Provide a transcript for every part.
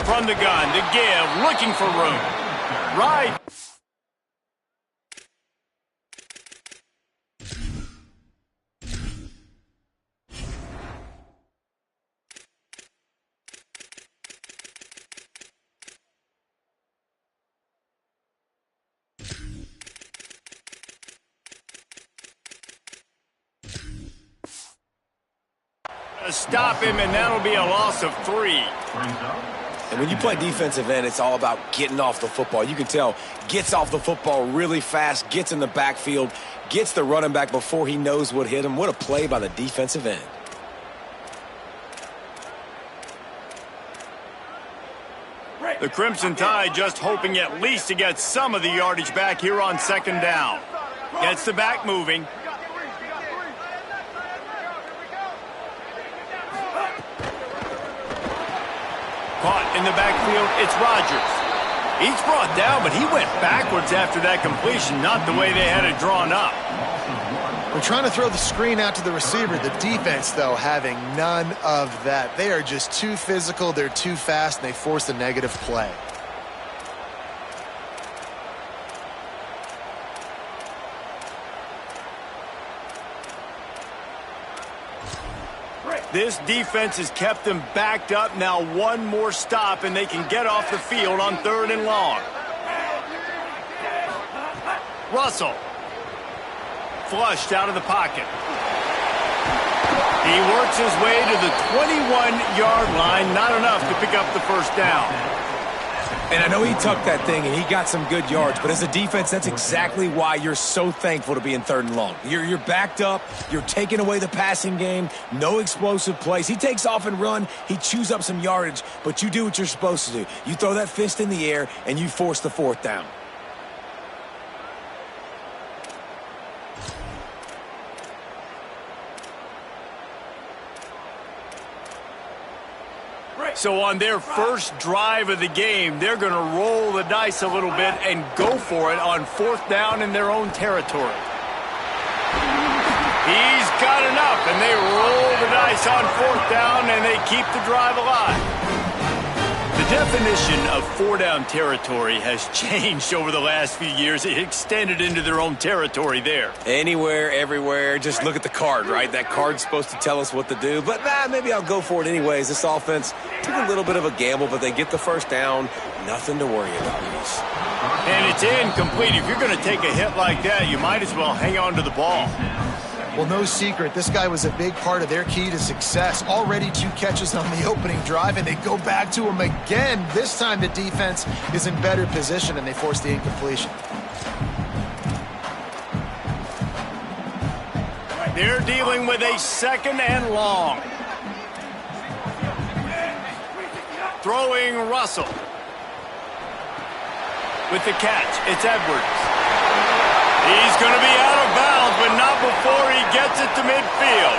From the gun, to give, looking for room. Right. Stop him, and that'll be a loss of 3. And when you play defensive end, it's all about getting off the football. You can tell, gets off the football really fast, gets in the backfield, gets the running back before he knows what hit him. What a play by the defensive end. The Crimson Tide just hoping at least to get some of the yardage back here on 2nd down. Gets the back moving. Caught in the backfield, it's Rodgers. He's brought down, but he went backwards after that completion, not the way they had it drawn up. We're trying to throw the screen out to the receiver. The defense, though, having none of that. They are just too physical, they're too fast, and they force a negative play. This defense has kept them backed up. Now one more stop, and they can get off the field on 3rd and long. Russell. Flushed out of the pocket. He works his way to the 21-yard line. Not enough to pick up the 1st down. And I know he tucked that thing, and he got some good yards, but as a defense, that's exactly why you're so thankful to be in 3rd and long. You're backed up. You're taking away the passing game. No explosive plays. He takes off and run. He chews up some yardage, but you do what you're supposed to do. You throw that fist in the air, and you force the 4th down. So on their first drive of the game, they're going to roll the dice a little bit and go for it on 4th down in their own territory. He's got enough, and they roll the dice on 4th down, and they keep the drive alive. The definition of 4-down territory has changed over the last few years. It extended into their own territory there. Anywhere, everywhere. Just look at the card, right? That card's supposed to tell us what to do. But maybe I'll go for it anyways. This offense took a little bit of a gamble, but they get the 1st down. Nothing to worry about, Luis. And it's incomplete. If you're going to take a hit like that, you might as well hang on to the ball. Well, no secret, this guy was a big part of their key to success. Already 2 catches on the opening drive, and they go back to him again. This time the defense is in better position, and they force the incompletion. They're dealing with a 2nd and long. Throwing Russell. With the catch, it's Edwards. He's going to be out of bounds, but not before he gets it to midfield.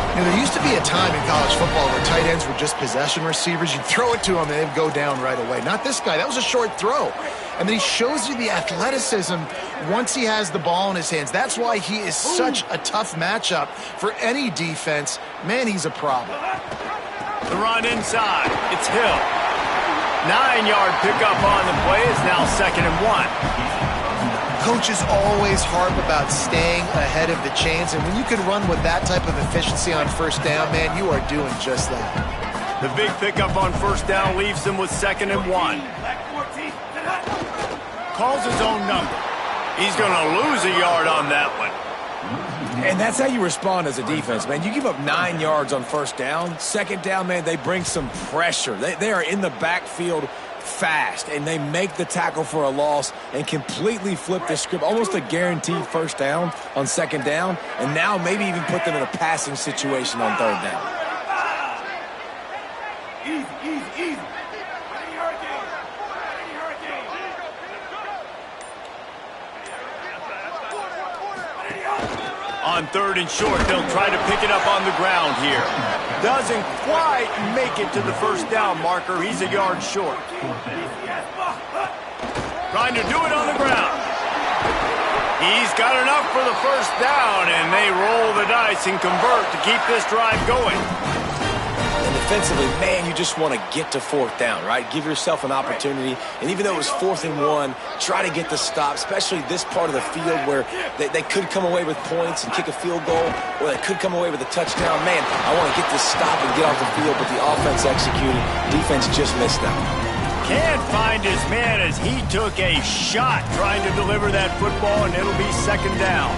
You know, there used to be a time in college football where tight ends were just possession receivers. You'd throw it to them, and they'd go down right away. Not this guy. That was a short throw. And then he shows you the athleticism once he has the ball in his hands. That's why he is such a tough matchup for any defense. Man, he's a problem. The run inside. It's Hill. 9-yard pickup on the play. It's now 2nd and 1. Coaches always harp about staying ahead of the chains, and when you can run with that type of efficiency on 1st down, man, you are doing just that. The big pickup on 1st down leaves them with 2nd and 1. Calls his own number. He's going to lose a yard on that one. And that's how you respond as a defense, man. You give up 9 yards on 1st down. 2nd down, man, they bring some pressure. They are in the backfield fast, and they make the tackle for a loss and completely flip the script. Almost a guaranteed 1st down on 2nd down, and now maybe even put them in a passing situation on 3rd down. Easy. On 3rd and short, they'll try to pick it up on the ground here. Doesn't quite make it to the 1st down marker. He's a yard short. Trying to do it on the ground. He's got enough for the 1st down, and they roll the dice and convert to keep this drive going. And if defensively, man, you just want to get to fourth down, right? Give yourself an opportunity. And even though it was 4th and 1, try to get the stop, especially this part of the field where they could come away with points and kick a field goal, or they could come away with a touchdown. Man, I want to get this stop and get off the field, but the offense executed. Defense just missed out. Can't find his man as he took a shot trying to deliver that football, and it'll be 2nd down.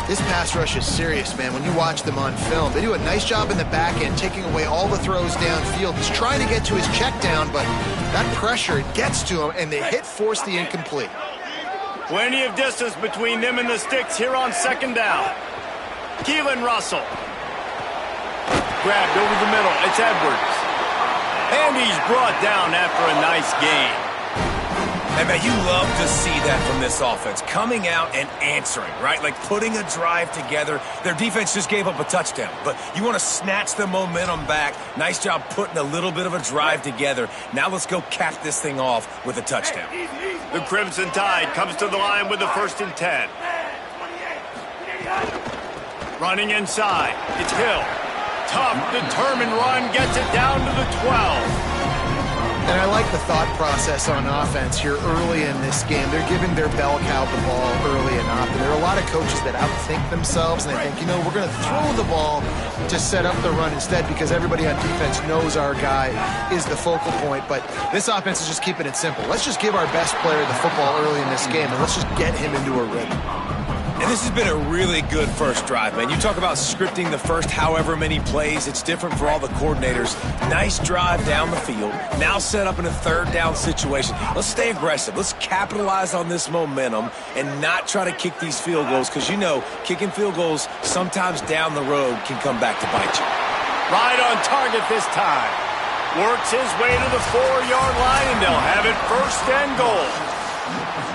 This pass rush is serious, man. When you watch them on film, they do a nice job in the back end, taking away all the throws downfield. He's trying to get to his check down, but that pressure gets to him, and the hit forced the incomplete. Plenty of distance between them and the sticks here on 2nd down. Keelan Russell. Grabbed over the middle. It's Edwards. And he's brought down after a nice gain. Hey, man, you love to see that from this offense. Coming out and answering, right? Like putting a drive together. Their defense just gave up a touchdown, but you want to snatch the momentum back. Nice job putting a little bit of a drive together. Now let's go cap this thing off with a touchdown. The Crimson Tide comes to the line with the 1st and 10. Running inside. It's Hill. Tough, determined run. Gets it down to the 12. And I like the thought process on offense here early in this game. They're giving their bell cow the ball early enough. And there are a lot of coaches that outthink themselves, and they think, you know, we're going to throw the ball to set up the run instead because everybody on defense knows our guy is the focal point. But this offense is just keeping it simple. Let's just give our best player the football early in this game, and let's just get him into a rhythm. And this has been a really good first drive, man. You talk about scripting the first however many plays. It's different for all the coordinators. Nice drive down the field. Now set up in a 3rd down situation. Let's stay aggressive. Let's capitalize on this momentum and not try to kick these field goals because, you know, kicking field goals sometimes down the road can come back to bite you. Right on target this time. Works his way to the 4-yard line, and they'll have it 1st and goal.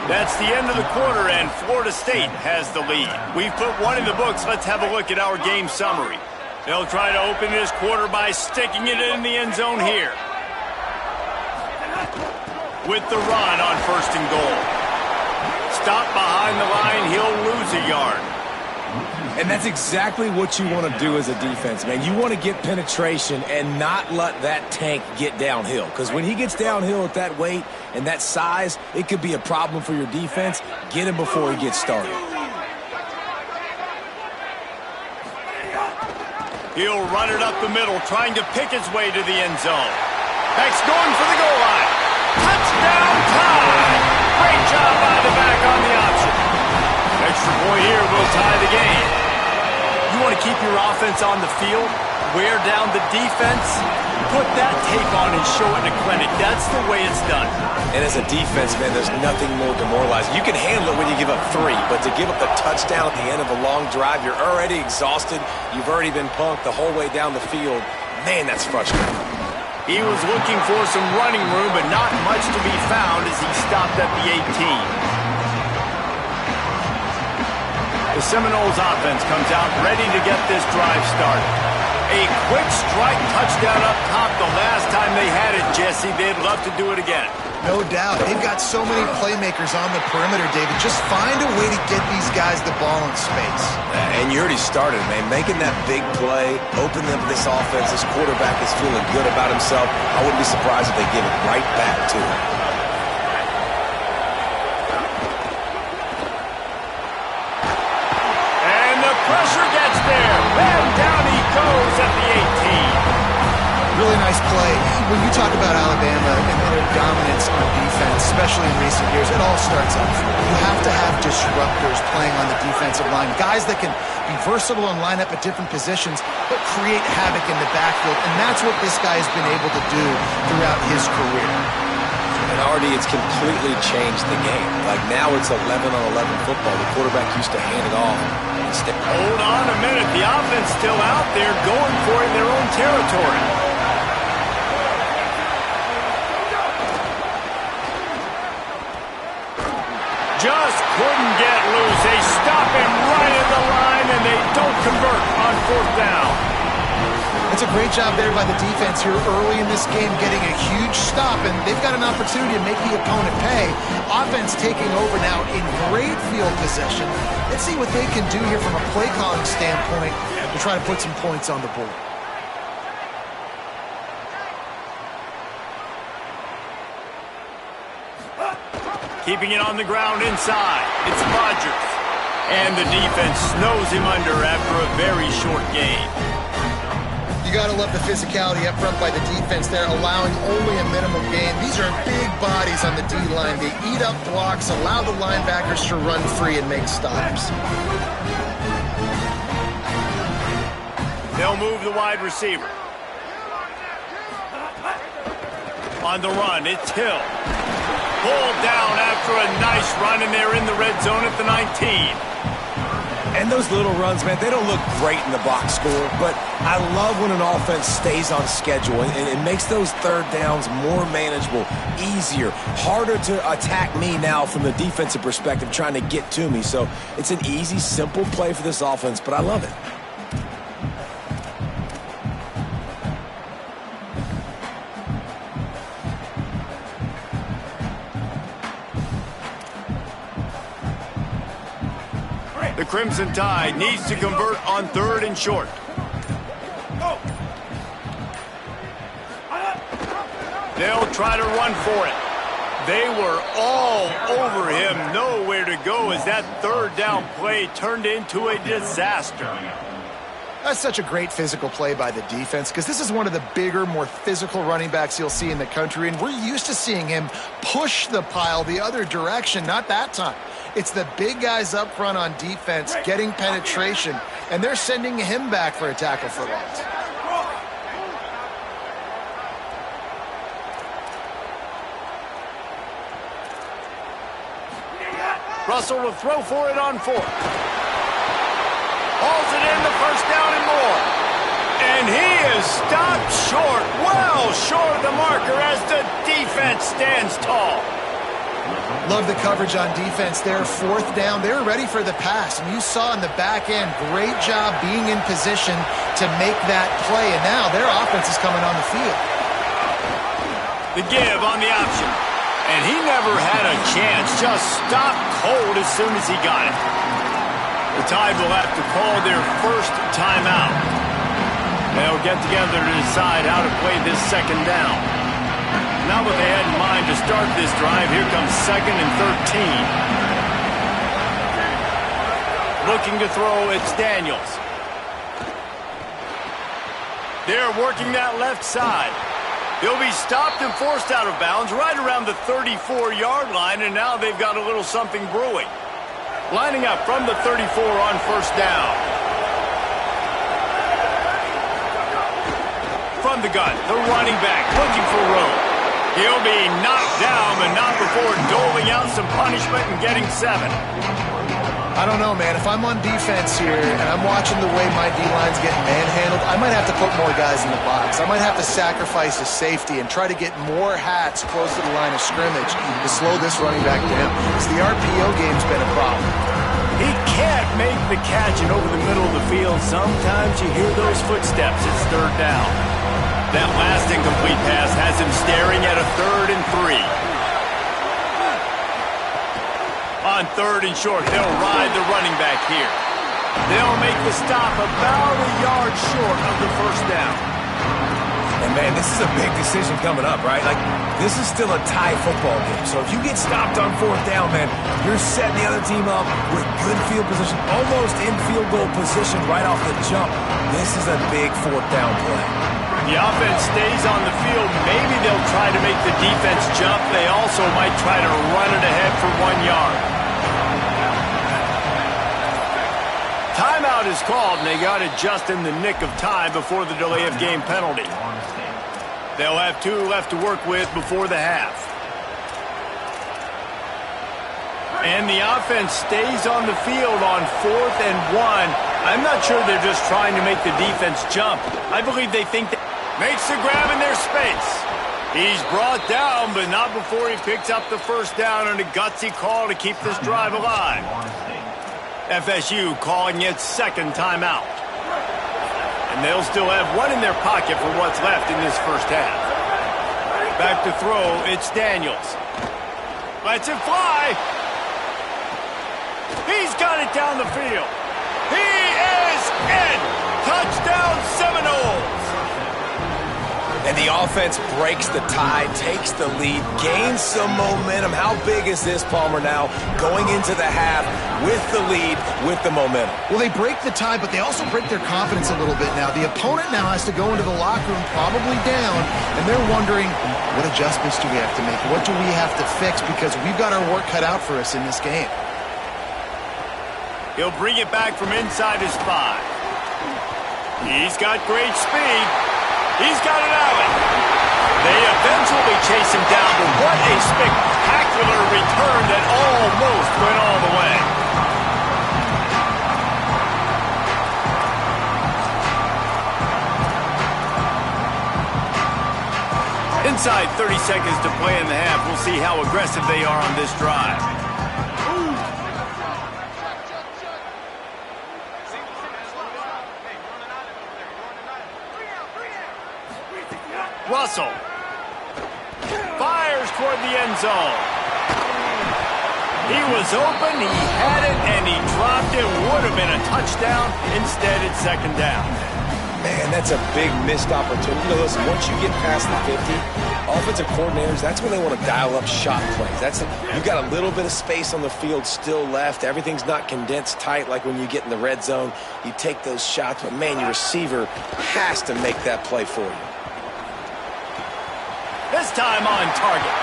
That's the end of the quarter, and Florida State has the lead. We've put one in the books. Let's have a look at our game summary. They'll try to open this quarter by sticking it in the end zone here. With the run on 1st and goal. Stop behind the line, he'll lose a yard. And that's exactly what you want to do as a defense, man. You want to get penetration and not let that tank get downhill. Because when he gets downhill at that weight and that size, it could be a problem for your defense. Get him before he gets started. He'll run it up the middle, trying to pick his way to the end zone. Back's going for the goal line. Touchdown time! Great job by the back on the option. Extra point here will tie the game. You want to keep your offense on the field, wear down the defense, put that tape on and show it in a clinic. That's the way it's done. And as a defense, man, there's nothing more demoralizing. You can handle it when you give up 3, but to give up the touchdown at the end of a long drive, you're already exhausted. You've already been punked the whole way down the field. Man, that's frustrating. He was looking for some running room, but not much to be found as he stopped at the 18. The Seminoles offense comes out ready to get this drive started. A quick strike touchdown up top the last time they had it, Jesse. They'd love to do it again. No doubt. They've got so many playmakers on the perimeter, David. Just find a way to get these guys the ball in space. And you already started, man. Making that big play, open up this offense. This quarterback is feeling good about himself. I wouldn't be surprised if they give it right back to him. Pressure gets there. Then down he goes at the 18. Really nice play. When you talk about Alabama and their dominance on defense, especially in recent years, it all starts up front. You have to have disruptors playing on the defensive line, guys that can be versatile and line up at different positions, but create havoc in the backfield, and that's what this guy has been able to do throughout his career. And already it's completely changed the game. Like now it's 11-on-11 football. The quarterback used to hand it off. Hold on a minute. The offense still out there going for it in their own territory. Just couldn't get loose. They stop him right at the line, and they don't convert on 4th down. It's a great job there by the defense here early in this game, getting a huge stop, and they've got an opportunity to make the opponent pay. Offense taking over now in great field possession. Let's see what they can do here from a play calling standpoint to try to put some points on the board. Keeping it on the ground inside. It's Rodgers. And the defense snows him under after a very short gain. You got to love the physicality up front by the defense there, allowing only a minimal gain. These are big bodies on the D-line. They eat up blocks, allow the linebackers to run free and make stops. They'll move the wide receiver. On the run, it's Hill. Pulled down after a nice run, and they're in the red zone at the 19. And those little runs, man, they don't look great in the box score, but I love when an offense stays on schedule, and it makes those third downs more manageable, easier, harder to attack me now from the defensive perspective trying to get to me. So it's an easy, simple play for this offense, but I love it. The Crimson Tide needs to convert on 3rd and short. They'll try to run for it. They were all over him. Nowhere to go as that 3rd down play turned into a disaster. That's such a great physical play by the defense because this is one of the bigger, more physical running backs you'll see in the country, and we're used to seeing him push the pile the other direction. Not that time. It's the big guys up front on defense getting penetration, and they're sending him back for a tackle for loss. Russell will throw for it on 4th. Hauls it in, the 1st down and more. And he is stopped short, well short of the marker as the defense stands tall. Love the coverage on defense there. 4th down, they were ready for the pass. And you saw in the back end, great job being in position to make that play. And now their offense is coming on the field. The give on the option. And he never had a chance, just stopped cold as soon as he got it. The Tide will have to call their first timeout. They'll get together to decide how to play this 2nd down. Not what they had in mind to start this drive. Here comes 2nd and 13. Looking to throw, it's Daniels. They're working that left side. They'll be stopped and forced out of bounds right around the 34-yard line, and now they've got a little something brewing. Lining up from the 34 on 1st down. From the gun, the running back looking for room. He'll be knocked down, but not before doling out some punishment and getting 7. I don't know, man. If I'm on defense here and I'm watching the way my D-line's getting manhandled, I might have to put more guys in the box. I might have to sacrifice a safety and try to get more hats close to the line of scrimmage to slow this running back down. Because the RPO game's been a problem. He can't make the catch, and over the middle of the field, sometimes you hear those footsteps. It's 3rd down. That last incomplete pass has him staring at a 3rd and 3. On 3rd and short, they'll ride the running back here. They'll make the stop about a yard short of the 1st down. And, man, this is a big decision coming up, right? Like, this is still a tie football game. So if you get stopped on 4th down, man, you're setting the other team up with good field position, almost in field goal position right off the jump. This is a big 4th down play. The offense stays on the field. Maybe they'll try to make the defense jump. They also might try to run it ahead for 1 yard. Timeout is called, and they got it just in the nick of time before the delay of game penalty. They'll have 2 left to work with before the half. And the offense stays on the field on 4th and 1. I'm not sure they're just trying to make the defense jump. I believe they think that makes the grab in their space. He's brought down, but not before he picks up the 1st down and a gutsy call to keep this drive alive. FSU calling its 2nd timeout. And they'll still have 1 in their pocket for what's left in this 1st half. Back to throw, it's Daniels. Lets it fly. He's got it down the field. He is in. Touchdown Seminoles. And the offense breaks the tie, takes the lead, gains some momentum. How big is this, Palmer, now going into the half with the lead, with the momentum? Well, they break the tie, but they also break their confidence a little bit now. The opponent now has to go into the locker room probably down, and they're wondering, what adjustments do we have to make? What do we have to fix? Because we've got our work cut out for us in this game. He'll bring it back from inside his 5. He's got great speed. He's got it out. They eventually chase him down, but what a spectacular return that almost went all the way. Inside 30 seconds to play in the half. We'll see how aggressive they are on this drive. Russell fires toward the end zone. He was open, he had it, and he dropped it. Would have been a touchdown. Instead, it's second down. Man, that's a big missed opportunity. You know, listen, once you get past the 50, offensive coordinators, that's when they want to dial up shot plays. You've got a little bit of space on the field still left. Everything's not condensed tight like when you get in the red zone. You take those shots, but, man, your receiver has to make that play for you. This time on target.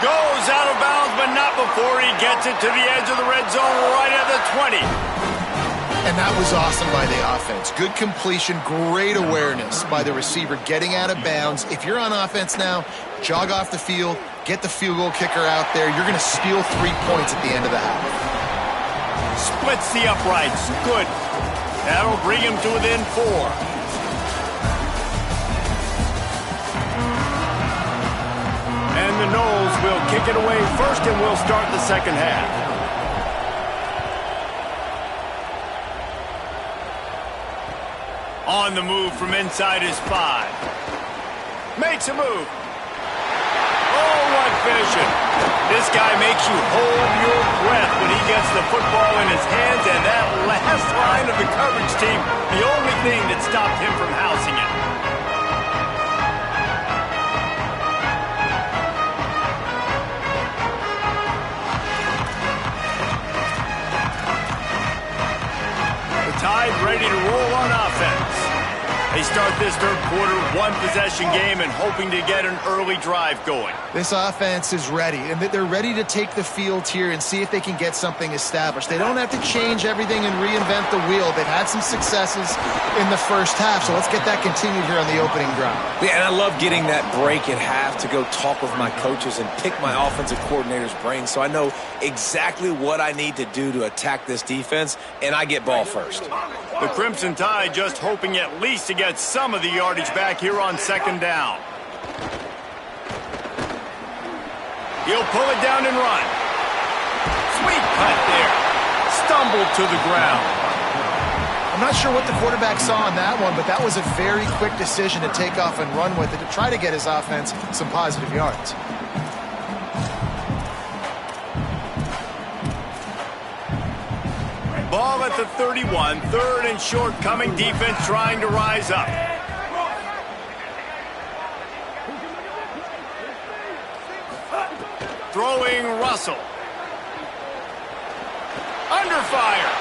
Goes out of bounds, but not before he gets it to the edge of the red zone right at the 20. And that was awesome by the offense. Good completion, great awareness by the receiver getting out of bounds. If you're on offense now, jog off the field, get the field goal kicker out there. You're going to steal 3 points at the end of the half. Splits the uprights. Good. That'll bring him to within 4. And the Noles will kick it away first, and we'll start the second half. On the move from inside his 5. Makes a move. Oh, what vision. This guy makes you hold your breath when he gets the football in his hands, and that last line of the coverage team, the only thing that stopped him from housing it. Tide ready to roll on offense. They start this third quarter, one-possession game, and hoping to get an early drive going. This offense is ready, and they're ready to take the field here and see if they can get something established. They don't have to change everything and reinvent the wheel. They've had some successes in the first half, so let's get that continued here on the opening drive. Yeah, and I love getting that break at half to go talk with my coaches and pick my offensive coordinator's brain so I know exactly what I need to do to attack this defense, and I get ball first. The Crimson Tide just hoping at least to get some of the yardage back here on second down. He'll pull it down and run. Sweet cut there. Stumbled to the ground. I'm not sure what the quarterback saw on that one, but that was a very quick decision to take off and run with it to try to get his offense some positive yards. Ball at the 31, third and short coming, defense trying to rise up. Throwing Russell. Under fire.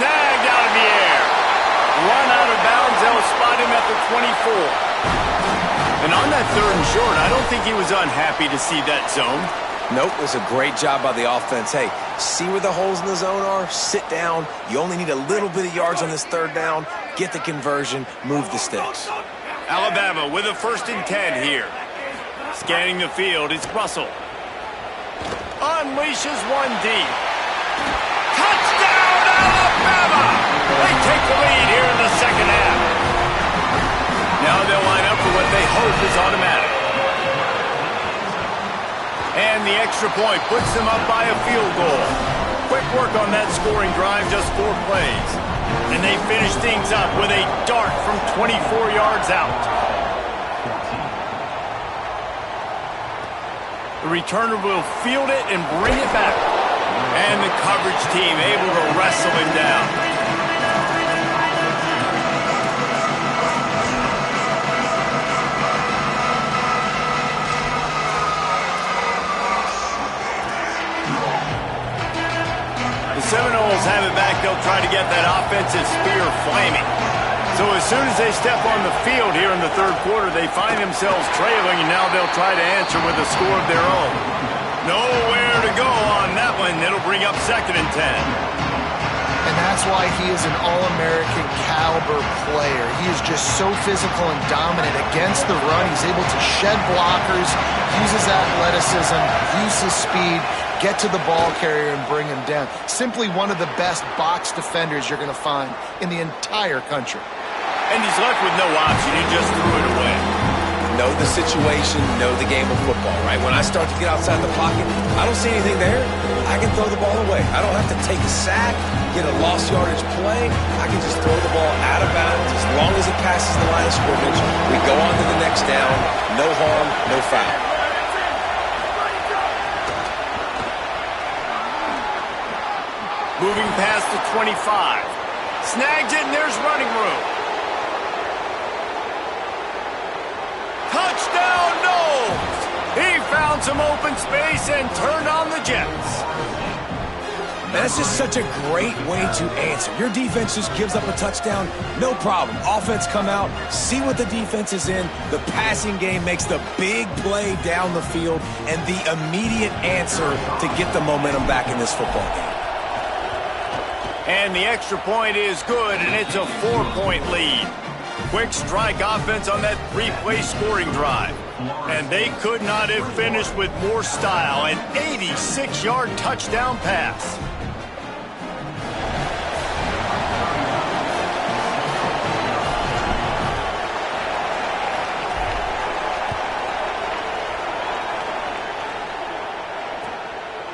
Snagged out of the air. Run out of bounds, they'll spot him at the 24. And on that third and short, I don't think he was unhappy to see that zone. Nope, it was a great job by the offense. Hey, see where the holes in the zone are? Sit down. You only need a little bit of yards on this third down. Get the conversion. Move the sticks. Alabama with a 1st and 10 here. Scanning the field, it's Russell. Unleashes one deep. Touchdown, Alabama! They take the lead here in the second half. Now they'll line up for what they hope is automatic. And the extra point puts them up by a field goal. Quick work on that scoring drive, just 4 plays. And they finish things up with a dart from 24 yards out. The returner will field it and bring it back. And the coverage team able to wrestle him down. have it back, they'll try to get that offensive spear flaming. So as soon as they step on the field here in the third quarter, they find themselves trailing, and now they'll try to answer with a score of their own. Nowhere to go on that one. It'll bring up 2nd and 10. And that's why he is an All-American caliber player. He is just so physical and dominant against the run. He's able to shed blockers, use his athleticism, use his speed, get to the ball carrier and bring him down. Simply one of the best box defenders you're going to find in the entire country. And he's left with no option. He just threw it away. Know the situation, know the game of football, right? When I start to get outside the pocket, I don't see anything there. I can throw the ball away. I don't have to take a sack, get a lost yardage play. I can just throw the ball out of bounds as long as it passes the line of scrimmage. We go on to the next down. No harm, no foul. Moving past the 25. Snags it, and there's running room. Touchdown, Knowles! He found some open space and turned on the Jets. That's just such a great way to answer. Your defense just gives up a touchdown, no problem. Offense come out, see what the defense is in. The passing game makes the big play down the field and the immediate answer to get the momentum back in this football game. And the extra point is good, and it's a 4-point lead. Quick strike offense on that 3-play scoring drive. And they could not have finished with more style. An 86-yard touchdown pass.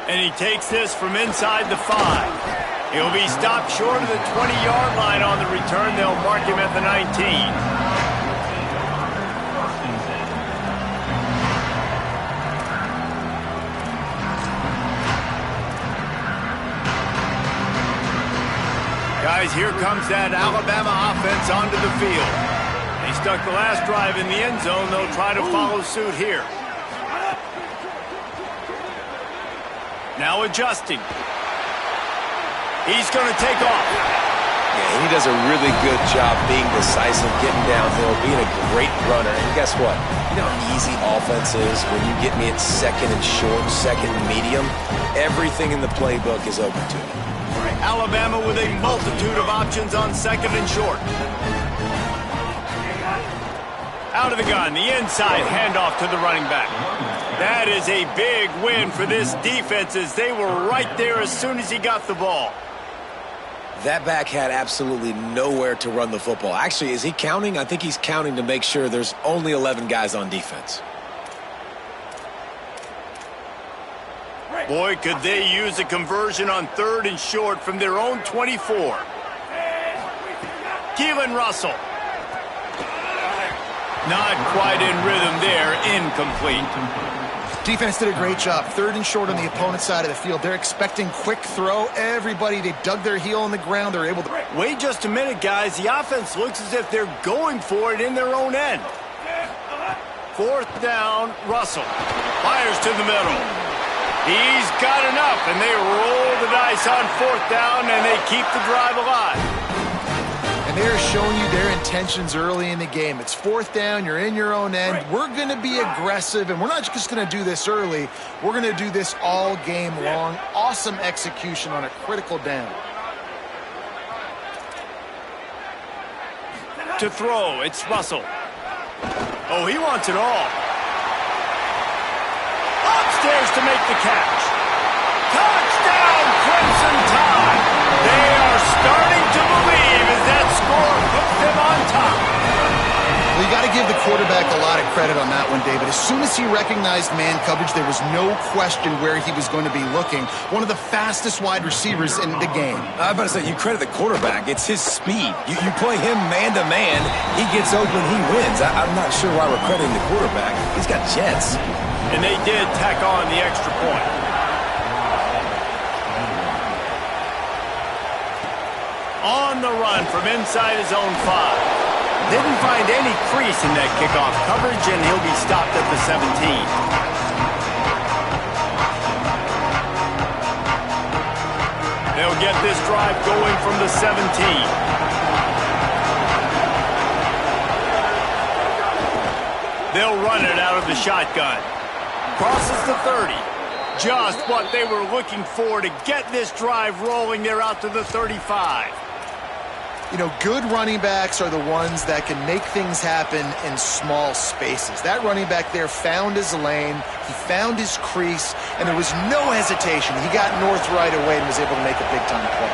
And he takes this from inside the 5. He'll be stopped short of the 20-yard line on the return. They'll mark him at the 19. Guys, here comes that Alabama offense onto the field. They stuck the last drive in the end zone. They'll try to follow suit here. Now adjusting. He's going to take off. Yeah, he does a really good job being decisive, getting downhill, being a great runner. And guess what? You know how easy offense is when you get me at 2nd and short, 2nd and medium. Everything in the playbook is open to me. Alabama with a multitude of options on 2nd and short. Out of the gun, the inside handoff to the running back. That is a big win for this defense as they were right there as soon as he got the ball. That back had absolutely nowhere to run the football. Actually, is he counting? I think he's counting to make sure there's only 11 guys on defense. Boy, could they use a conversion on 3rd and short from their own 24. Keelan Russell. Not quite in rhythm there, incomplete. Defense did a great job. 3rd and short on the opponent's side of the field. They're expecting quick throw. Everybody, they dug their heel on the ground. They're able to... Wait just a minute, guys. The offense looks as if they're going for it in their own end. 4th down, Russell. Fires to the middle. He's got enough, and they roll the dice on 4th down, and they keep the drive alive. And they're showing you their intentions early in the game. It's 4th down. You're in your own end. We're going to be aggressive, and we're not just going to do this early. We're going to do this all game long. Awesome execution on a critical down. To throw, it's Russell. Oh, he wants it all. Upstairs to make the catch. Touchdown, Crimson Tide. They are starting to believe as that score puts them on top. Well, you got to give the quarterback a lot of credit on that one, David. As soon as he recognized man coverage, there was no question where he was going to be looking. One of the fastest wide receivers in the game. I was about to say, you credit the quarterback. It's his speed. You play him man-to-man, he gets open, he wins. I'm not sure why we're crediting the quarterback. He's got jets. And they did tack on the extra point. On the run from inside his own 5. Didn't find any crease in that kickoff coverage, and he'll be stopped at the 17. They'll get this drive going from the 17. They'll run it out of the shotgun. Crosses the 30. Just what they were looking for to get this drive rolling. They're out to the 35. You know, good running backs are the ones that can make things happen in small spaces. That running back there found his lane, he found his crease, and there was no hesitation. He got north right away and was able to make a big-time play.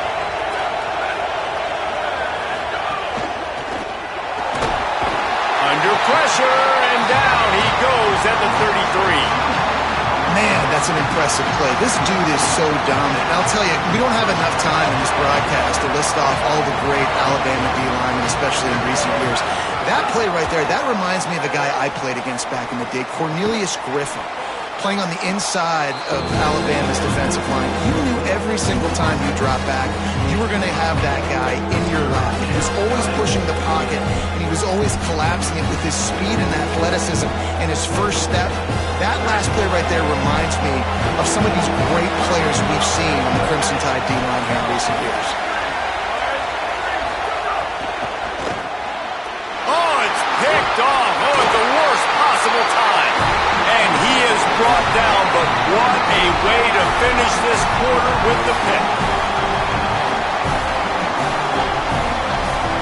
Under pressure, and down he goes at the 33. Man, that's an impressive play. This dude is so dominant. And I'll tell you, we don't have enough time in this broadcast to list off all the great Alabama D-linemen, especially in recent years. That play right there, that reminds me of a guy I played against back in the day, Cornelius Griffin, playing on the inside of Alabama's defensive line. You knew every single time you dropped back, you were going to have that guy in your lap. He was always pushing the pocket, and he was always collapsing it with his speed and athleticism and his first step. That last play right there reminds me of some of these great players we've seen on the Crimson Tide D-line here in recent years. Oh, it's picked off. Oh, at the worst possible time. And he is brought down, but what a way to finish this quarter with the pick.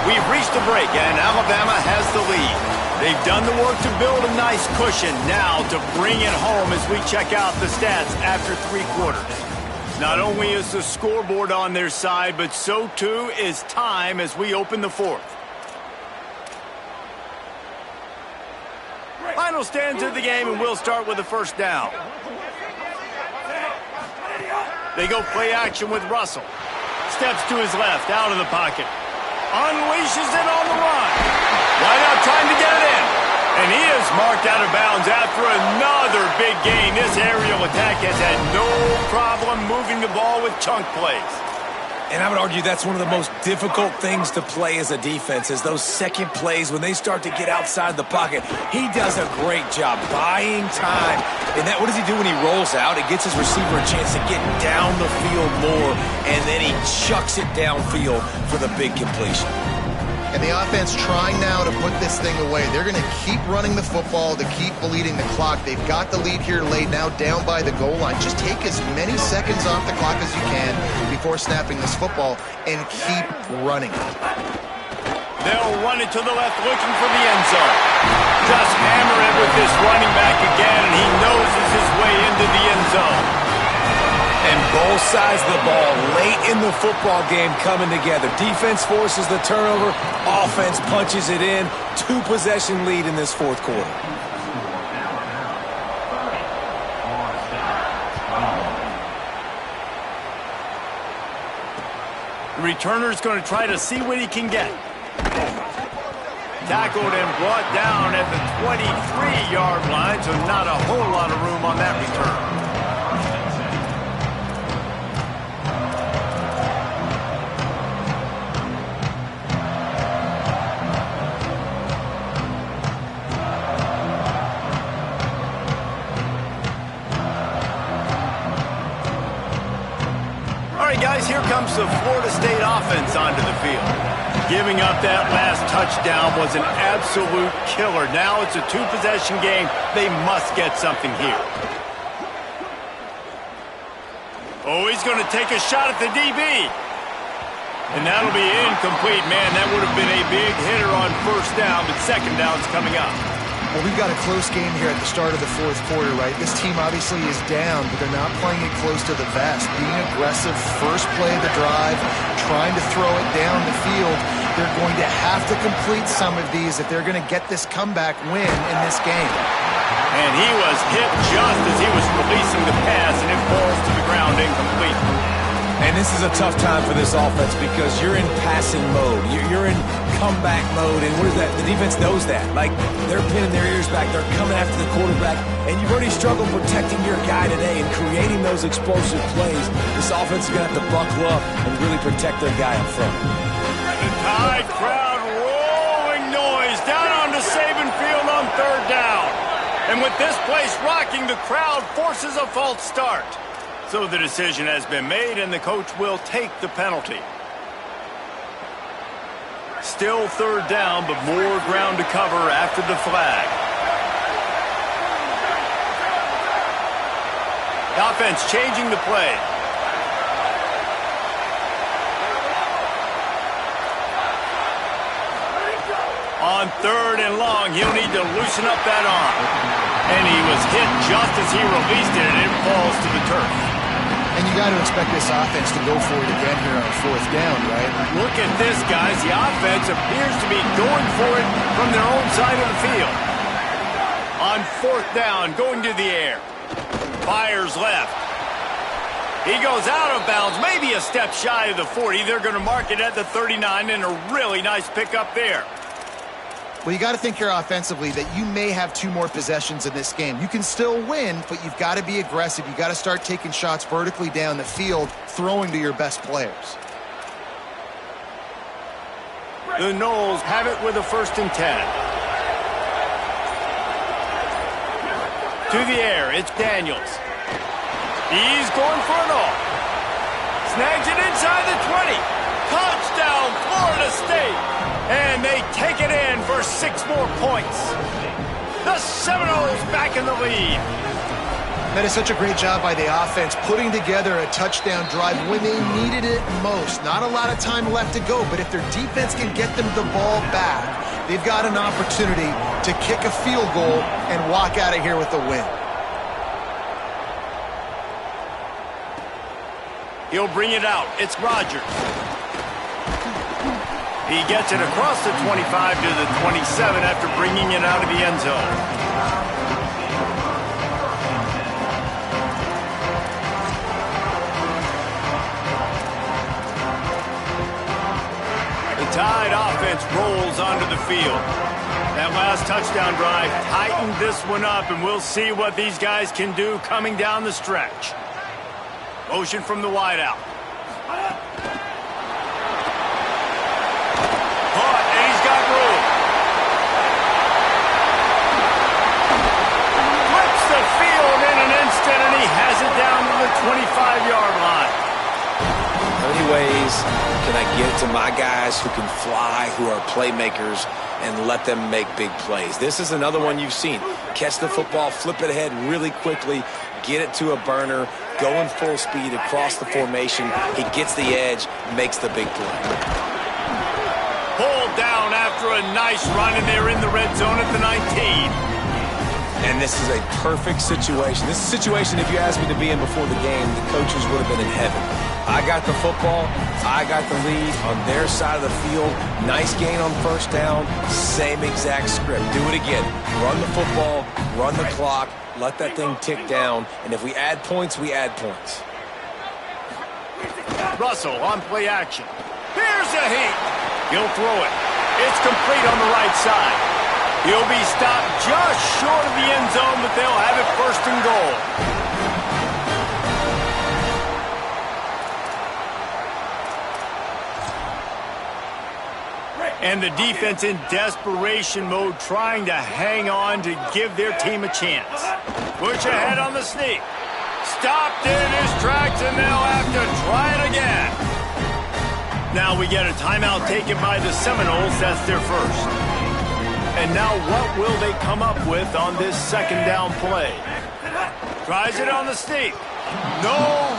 We've reached the break, and Alabama has the lead. They've done the work to build a nice cushion. Now to bring it home as we check out the stats after 3 quarters. Not only is the scoreboard on their side, but so too is time as we open the 4th. Final stanza of the game, and we'll start with the first down. They go play action with Russell. Steps to his left, out of the pocket. Unleashes it on the run. Right out trying to get it in. And he is marked out of bounds after another big gain. This aerial attack has had no problem moving the ball with chunk plays. And I would argue that's one of the most difficult things to play as a defense is those second plays when they start to get outside the pocket. He does a great job buying time. And that, what does he do when he rolls out? It gets his receiver a chance to get down the field more, and then he chucks it downfield for the big completion. And the offense trying now to put this thing away. They're going to keep running the football to keep bleeding the clock. They've got the lead here late, now down by the goal line. Just take as many seconds off the clock as you can before snapping this football and keep running. They'll run it to the left, looking for the end zone. Just hammer it with this running back again, and he noses his way into the end zone. And both sides of the ball late in the football game coming together. Defense forces the turnover. Offense punches it in. 2-possession lead in this 4th quarter. The returner's going to try to see what he can get. Tackled and brought down at the 23-yard line, so not a whole lot of room on that return. Guys, here comes the Florida State offense onto the field. Giving up that last touchdown was an absolute killer. Now it's a 2-possession game. They must get something here. Oh, he's going to take a shot at the DB. And that'll be incomplete. Man, that would have been a big hitter on first down, but second down's coming up. Well, we've got a close game here at the start of the 4th quarter, right? This team obviously is down, but they're not playing it close to the vest. Being aggressive, first play of the drive, trying to throw it down the field. They're going to have to complete some of these if they're going to get this comeback win in this game. And he was hit just as he was releasing the pass, and it falls to the ground incomplete. And this is a tough time for this offense because you're in passing mode. You're in comeback mode, and what is that? The defense knows that. Like, they're pinning their ears back. They're coming after the quarterback, and you've already struggled protecting your guy today and creating those explosive plays. This offense is going to have to buckle up and really protect their guy up front. The Tide crowd rolling noise down onto Saban Field on 3rd down. And with this place rocking, the crowd forces a false start. So the decision has been made, and the coach will take the penalty. Still third down, but more ground to cover after the flag. The offense changing the play. On third and long, he'll need to loosen up that arm. And he was hit just as he released it, and it falls to the turf. And you got to expect this offense to go for it again here on fourth down, right? Look at this, guys. The offense appears to be going for it from their own side of the field. On fourth down, going to the air. Fires left. He goes out of bounds, maybe a step shy of the 40. They're going to mark it at the 39, and a really nice pickup there. Well, you got to think here offensively that you may have 2 more possessions in this game. You can still win, but you've got to be aggressive. You've got to start taking shots vertically down the field, throwing to your best players. The Noles have it with a 1st and 10. To the air, it's Daniels. He's going for it all. Snags it inside the 20. Touchdown, Florida State. And they take it in for 6 more points. The Seminoles back in the lead. That is such a great job by the offense, putting together a touchdown drive when they needed it most. Not a lot of time left to go, but if their defense can get them the ball back, they've got an opportunity to kick a field goal and walk out of here with a win. He'll bring it out. It's Rodgers. He gets it across the 25 to the 27 after bringing it out of the end zone. The Tide offense rolls onto the field. That last touchdown drive tightened this one up, and we'll see what these guys can do coming down the stretch. Motion from the wideout. And he has it down to the 25-yard line. How many ways can I get to my guys who can fly, who are playmakers, and let them make big plays? This is another one you've seen. Catch the football, flip it ahead really quickly, get it to a burner, going full speed across the formation. He gets the edge, makes the big play. Pulled down after a nice run, and they're in the red zone at the 19. And this is a perfect situation. This is a situation, if you asked me to be in before the game, the coaches would have been in heaven. I got the football. I got the lead on their side of the field. Nice gain on 1st down. Same exact script. Do it again. Run the football, run the clock, let that thing tick down. And if we add points, we add points. Russell on play action. Here's a heat. He'll throw it. It's complete on the right side. He'll be stopped just short of the end zone, but they'll have it 1st and goal. And the defense in desperation mode, trying to hang on to give their team a chance. Push ahead on the sneak. Stopped in his tracks, and they'll have to try it again. Now we get a timeout taken by the Seminoles. That's their 1st. And now what will they come up with on this 2nd down play? Tries it on the sneak. No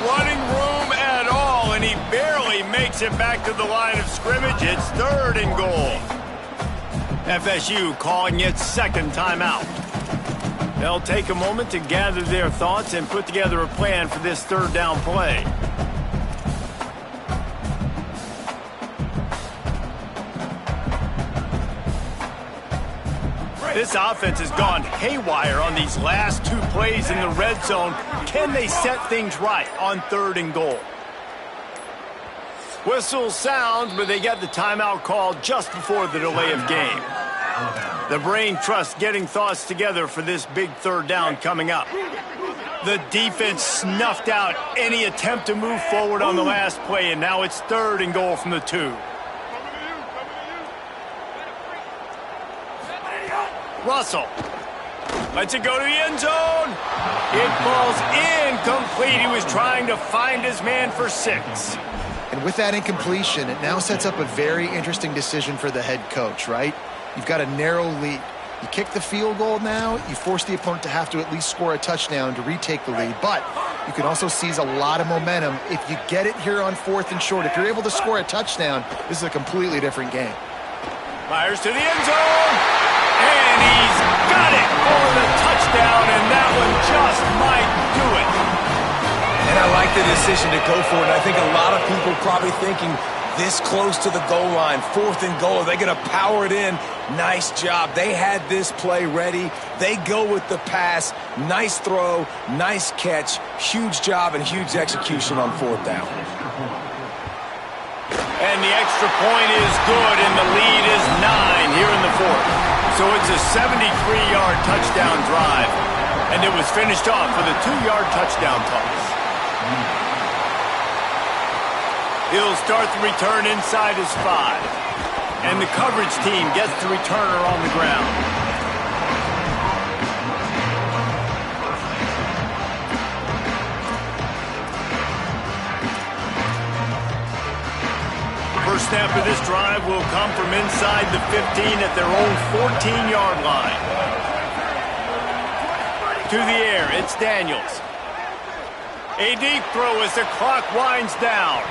running room at all, and he barely makes it back to the line of scrimmage. It's 3rd and goal. FSU calling its 2nd timeout. They'll take a moment to gather their thoughts and put together a plan for this 3rd down play. This offense has gone haywire on these last 2 plays in the red zone. Can they set things right on 3rd and goal? Whistle sounds, but they get the timeout called just before the delay of game. The brain trust getting thoughts together for this big 3rd down coming up. The defense snuffed out any attempt to move forward on the last play, and now it's 3rd and goal from the 2. Russell lets it go to the end zone. It falls incomplete. He was trying to find his man for 6. And with that incompletion, it now sets up a very interesting decision for the head coach, right? You've got a narrow lead. You kick the field goal now, you force the opponent to have to at least score a touchdown to retake the lead. But you can also seize a lot of momentum if you get it here on 4th and short. If you're able to score a touchdown, this is a completely different game. Fires to the end zone, and he's got it for the touchdown, and that one just might do it. And I like the decision to go for it. I think a lot of people probably thinking this close to the goal line, 4th and goal, are they going to power it in? Nice job. They had this play ready. They go with the pass. Nice throw, nice catch, huge job and huge execution on 4th down. And the extra point is good, and the lead is 9 here in the 4th. So it's a 73-yard touchdown drive, and it was finished off with a 2-yard touchdown toss. He'll start the return inside his 5. And the coverage team gets the returner on the ground. First snap of this drive will come from inside the 15 at their own 14-yard line. To the air, it's Daniels. A deep throw as the clock winds down.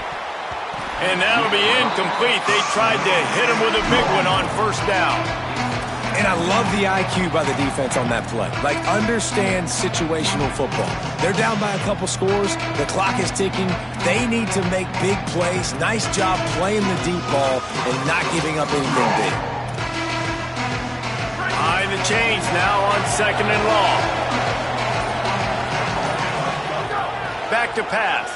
And that'll be incomplete. They tried to hit him with a big one on 1st down. And I love the IQ by the defense on that play. Like, understand situational football. They're down by a couple scores. The clock is ticking. They need to make big plays. Nice job playing the deep ball and not giving up anything big. High the chains now on 2nd and long. Back to pass.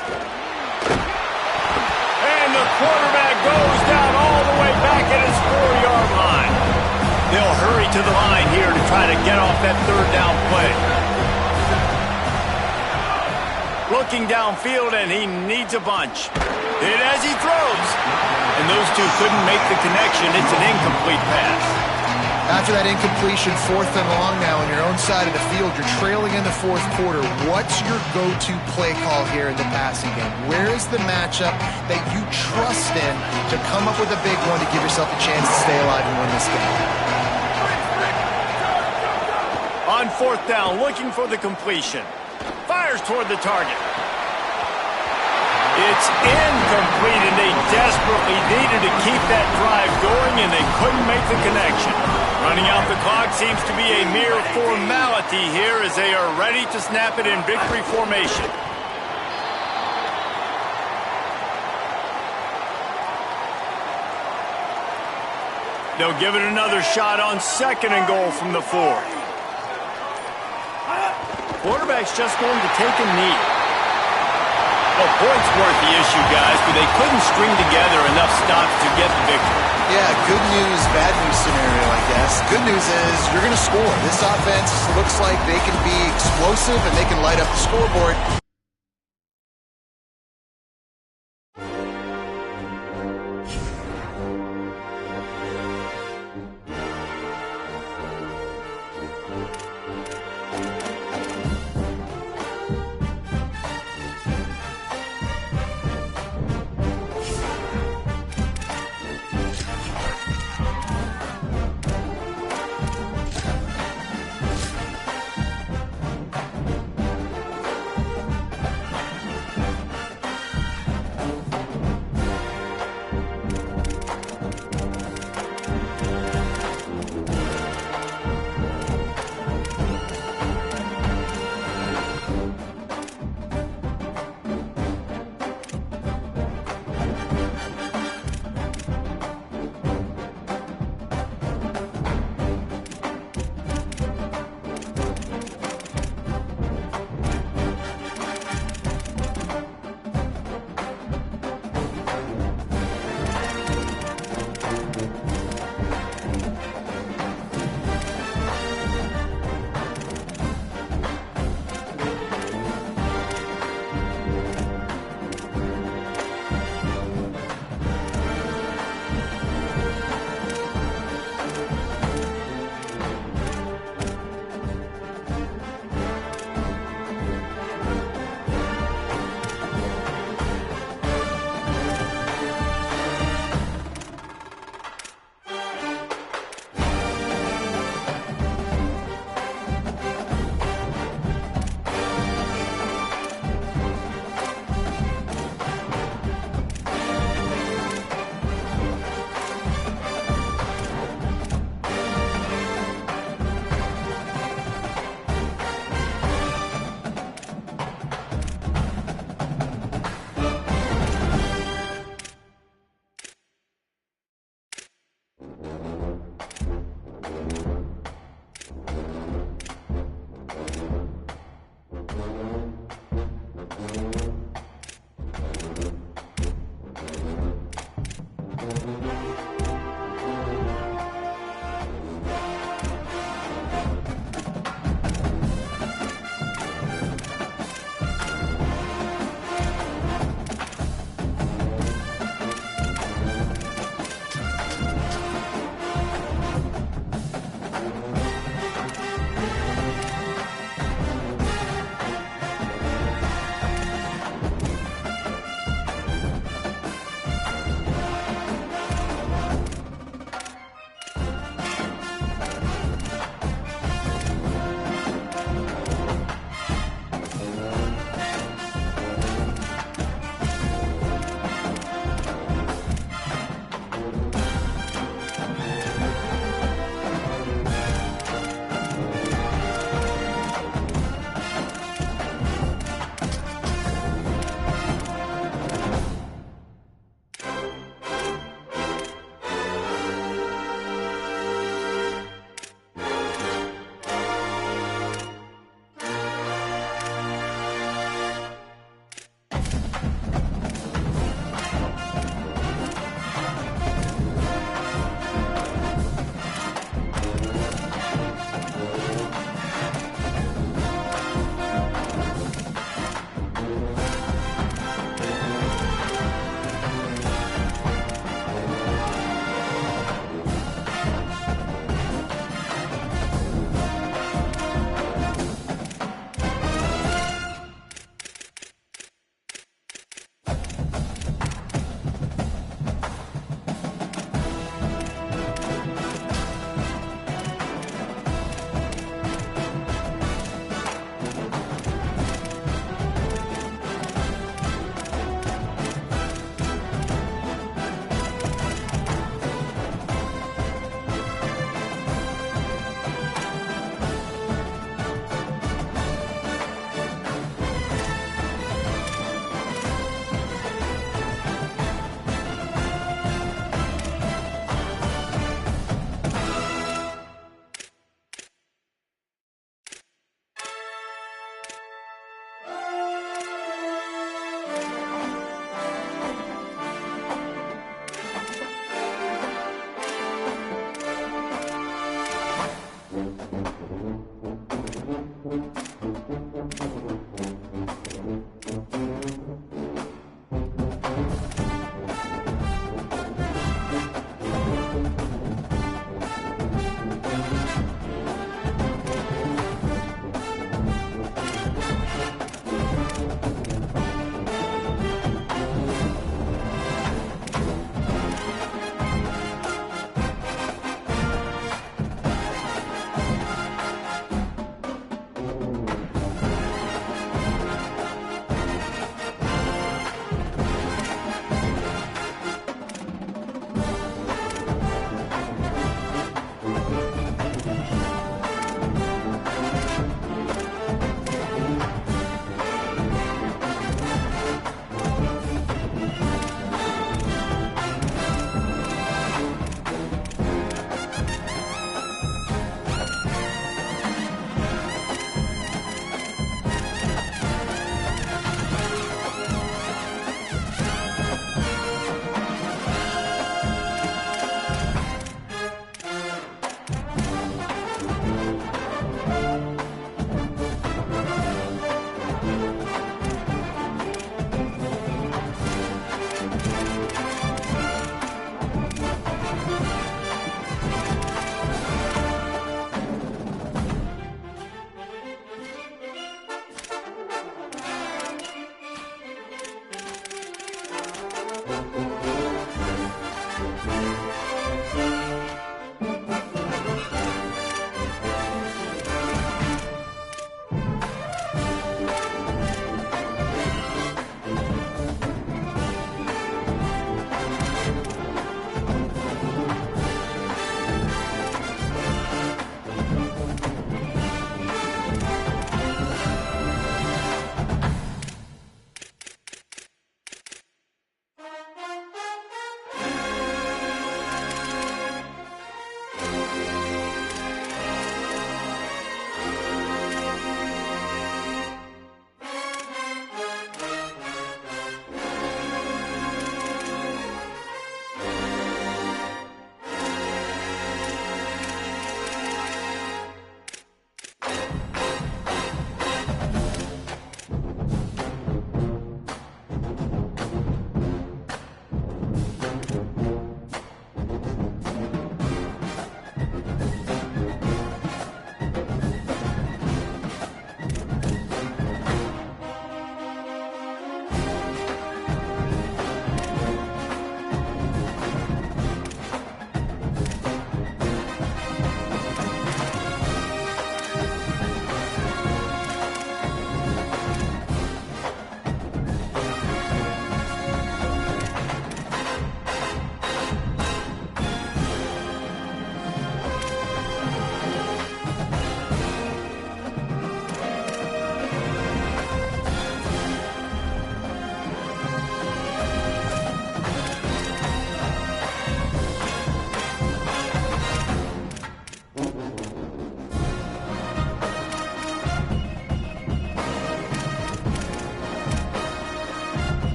And the quarterback goes down all the way back at his 4-yard line. They'll hurry to the line here to try to get off that 3rd down play. Looking downfield, and he needs a bunch. Hit as he throws. And those two couldn't make the connection. It's an incomplete pass. After that incompletion, 4th and long now on your own side of the field, you're trailing in the 4th quarter. What's your go-to play call here in the passing game? Where is the matchup that you trust in to come up with a big one to give yourself a chance to stay alive and win this game? On 4th down, looking for the completion. Fires toward the target. It's incomplete, and they desperately needed to keep that drive going, and they couldn't make the connection. Running out the clock seems to be a mere formality here as they are ready to snap it in victory formation. They'll give it another shot on 2nd and goal from the 4th. Quarterback's just going to take a knee. Well, points weren't the issue, guys, but they couldn't string together enough stops to get the victory. Yeah, good news, bad news scenario, I guess. Good news is you're going to score. This offense looks like they can be explosive and they can light up the scoreboard.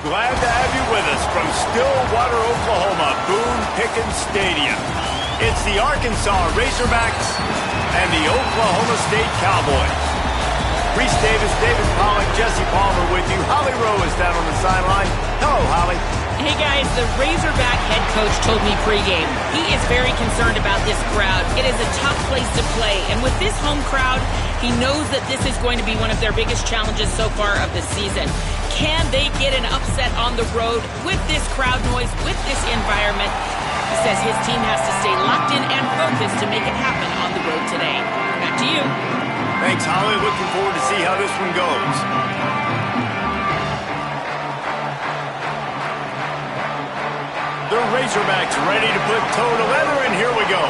Glad to have you with us from Stillwater, Oklahoma, Boone Pickens Stadium. It's the Arkansas Razorbacks and the Oklahoma State Cowboys. Reese Davis, David Pollock, Jesse Palmer with you. Holly Rowe is down on the sideline. Hello, Holly. Hey guys, the Razorback head coach told me pregame he is very concerned about this crowd. It is a tough place to play, and with this home crowd, he knows that this is going to be one of their biggest challenges so far of the season. Can they get an upset on the road with this crowd noise, with this environment? He says his team has to stay locked in and focused to make it happen on the road today. Back to you. Thanks, Holly. Looking forward to see how this one goes. The Razorbacks ready to put toe to leather, and here we go.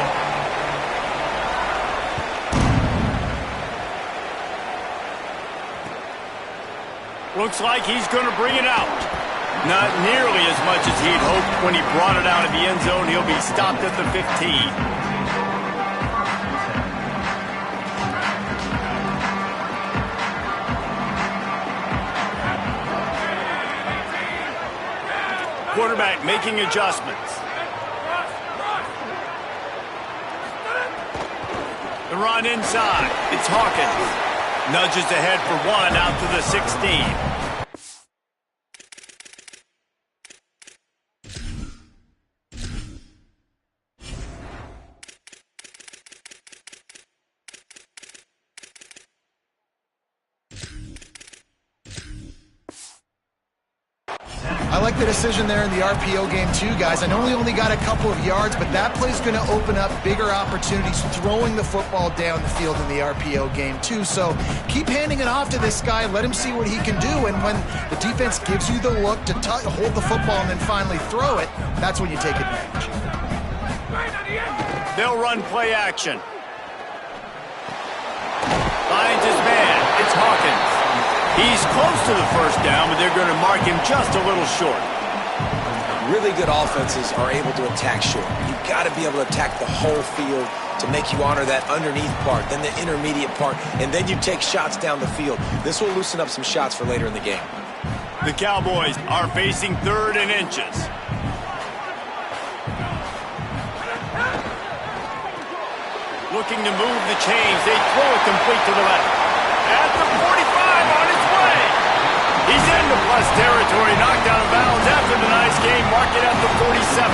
Looks like he's going to bring it out. Not nearly as much as he'd hoped when he brought it out of the end zone. He'll be stopped at the 15. Quarterback making adjustments. The run inside. It's Hawkins. Nudges ahead for one out to the 16. I like the decision there in the RPO game too, guys. I know he only got a couple of yards, but that play's going to open up bigger opportunities throwing the football down the field in the RPO game too. So keep handing it off to this guy. Let him see what he can do. And when the defense gives you the look to hold the football and then finally throw it, that's when you take advantage. They'll run play action. Finds his man. It's Hawkins. He's close to the first down, but they're going to mark him just a little short. Really good offenses are able to attack short. You've got to be able to attack the whole field to make you honor that underneath part, then the intermediate part, and then you take shots down the field. This will loosen up some shots for later in the game. The Cowboys are facing 3rd and inches. Looking to move the chains. They throw it complete to the left. At the 45 on its way. He's into plus territory, knocked out of bounds after the nice game, mark it at the 47.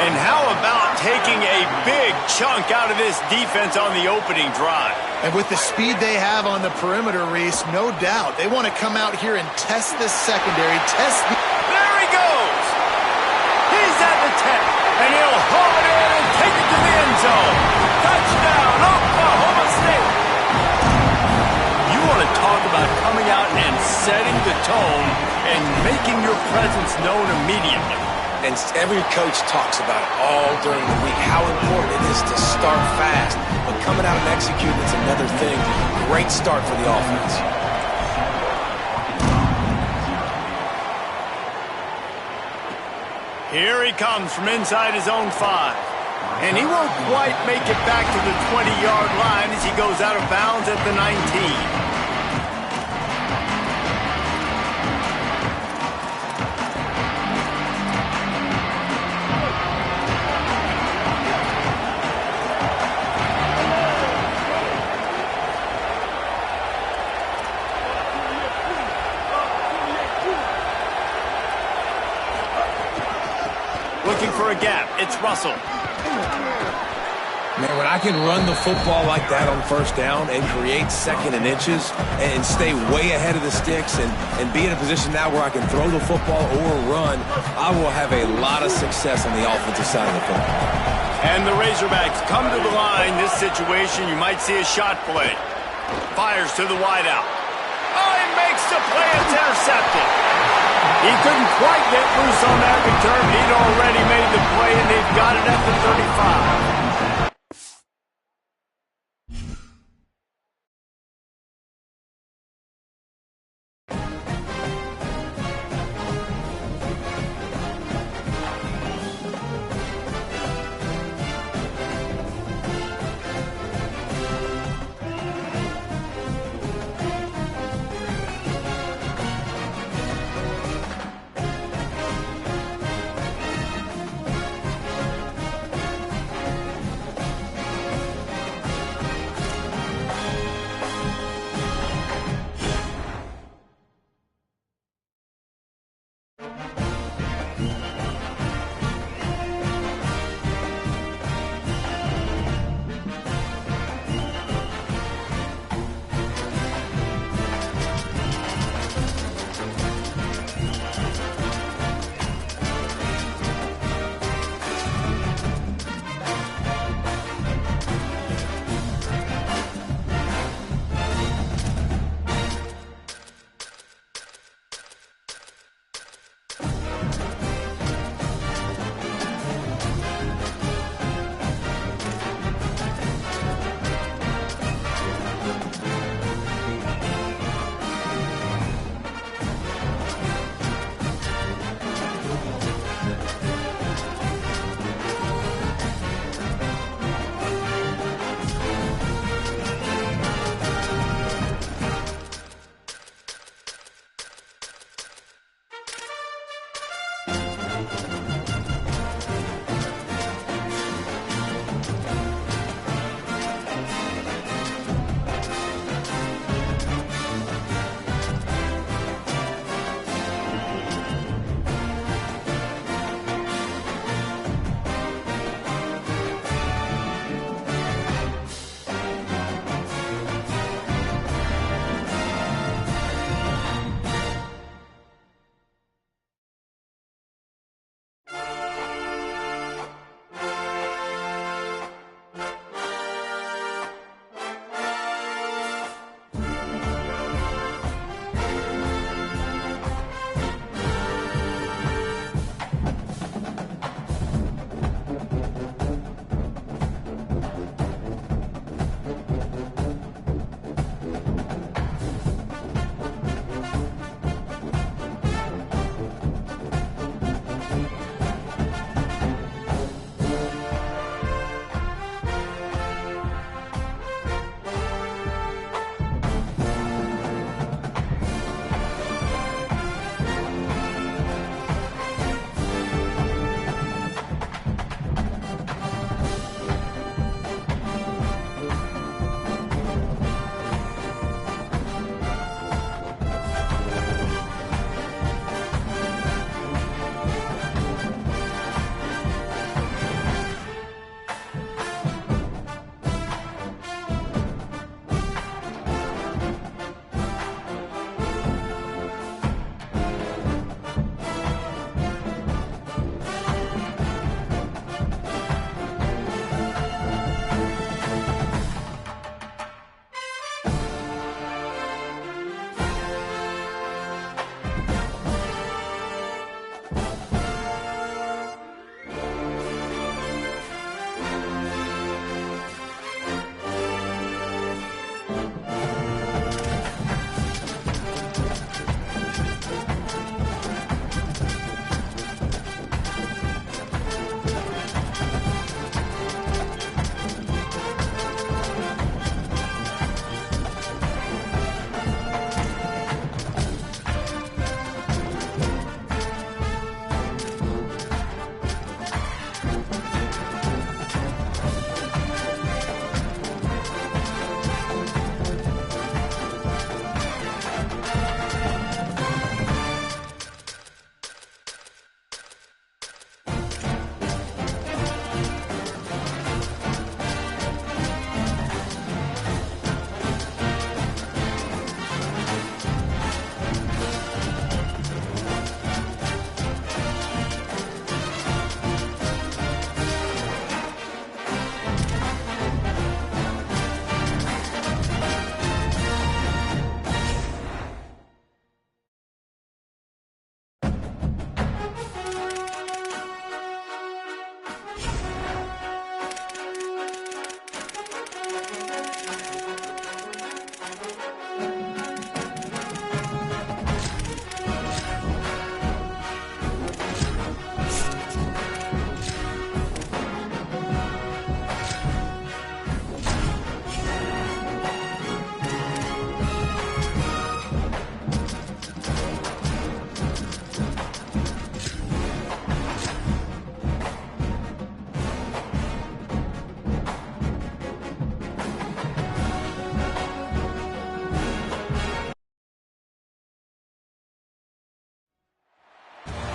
And how about taking a big chunk out of this defense on the opening drive? And with the speed they have on the perimeter, Reese, no doubt, they want to come out here and test this secondary, There he goes! He's at the 10, and he'll haul it in and take it to the end zone. Touchdown, Oklahoma State! Want to talk about coming out and setting the tone and making your presence known immediately. And every coach talks about it all during the week, how important it is to start fast. But coming out and executing is another thing. Great start for the offense. Here he comes from inside his own 5. And he won't quite make it back to the 20-yard line as he goes out of bounds at the 19. Looking for a gap. It's Russell. Man, when I can run the football like that on first down and create 2nd and inches and stay way ahead of the sticks and be in a position now where I can throw the football or run, I will have a lot of success on the offensive side of the football. And the Razorbacks come to the line. This situation, you might see a shot play. Fires to the wideout. Oh, he makes the play. It's intercepted. He couldn't quite get loose on that return. He'd already made the play, and they've got it at the 35.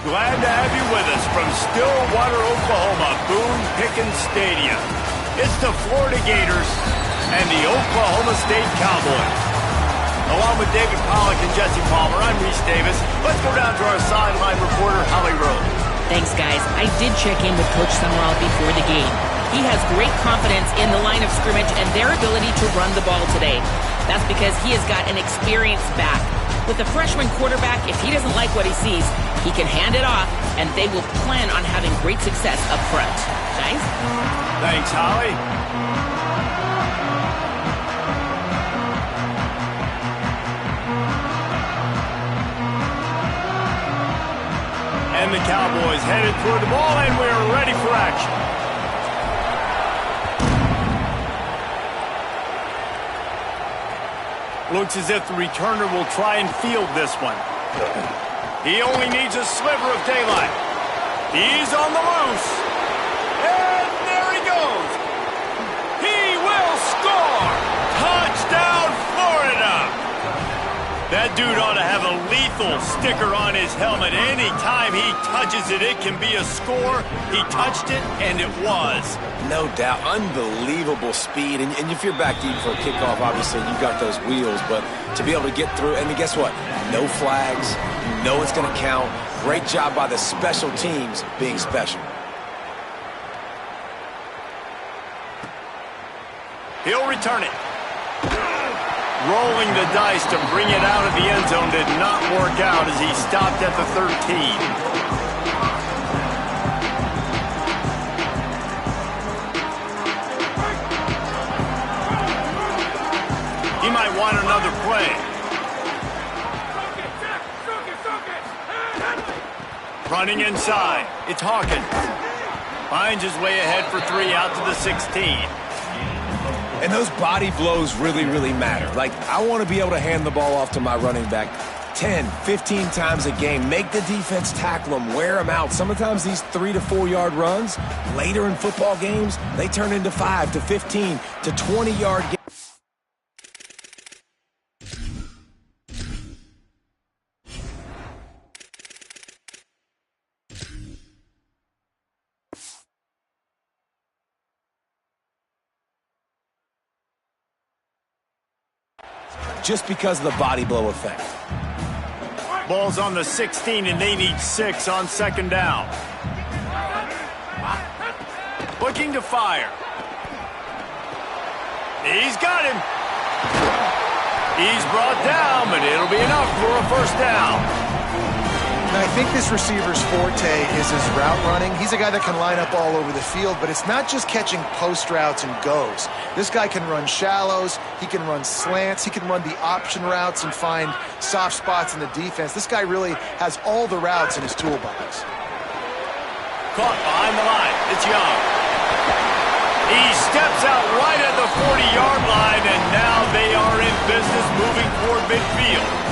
Glad to have you with us from Stillwater, Oklahoma, Boone Pickens Stadium. It's the Florida Gators and the Oklahoma State Cowboys. Along with David Pollack and Jesse Palmer, I'm Reese Davis. Let's go down to our sideline reporter, Holly Rowe. Thanks, guys. I did check in with Coach Summerall before the game. He has great confidence in the line of scrimmage and their ability to run the ball today. That's because he has got an experienced back. With a freshman quarterback, if he doesn't like what he sees, he can hand it off, and they will plan on having great success up front. Guys? Thanks, Holly. And the Cowboys headed toward the ball, and we're ready for action. Looks as if the returner will try and field this one. He only needs a sliver of daylight. He's on the loose. And there he goes. He will score. Touchdown, Florida. That dude ought to have a lethal sticker on his helmet. Anytime he touches it, it can be a score. He touched it, and it was. No doubt. Unbelievable speed. And if you're back deep for a kickoff, obviously you've got those wheels. But to be able to get through, and guess what? No flags. You know it's going to count. Great job by the special teams being special. He'll return it. Rolling the dice to bring it out of the end zone did not work out as he stopped at the 13. He might want another play. Running inside. It's Hawkins. Finds his way ahead for 3 out to the 16. And those body blows really, really matter. Like, I want to be able to hand the ball off to my running back 10, 15 times a game. Make the defense tackle them, wear them out. Sometimes these 3 to 4 yard runs, later in football games, they turn into 5 to 15 to 20 yard games. Just because of the body blow effect. Ball's on the 16, and they need 6 on second down. Looking to fire. He's got him. He's brought down, but it'll be enough for a first down. Now, I think this receiver's forte is his route running. He's a guy that can line up all over the field, but it's not just catching post routes and goes. This guy can run shallows, he can run slants, he can run the option routes and find soft spots in the defense. This guy really has all the routes in his toolbox. Caught behind the line. It's Young. He steps out right at the 40-yard line, and now they are in business moving toward midfield.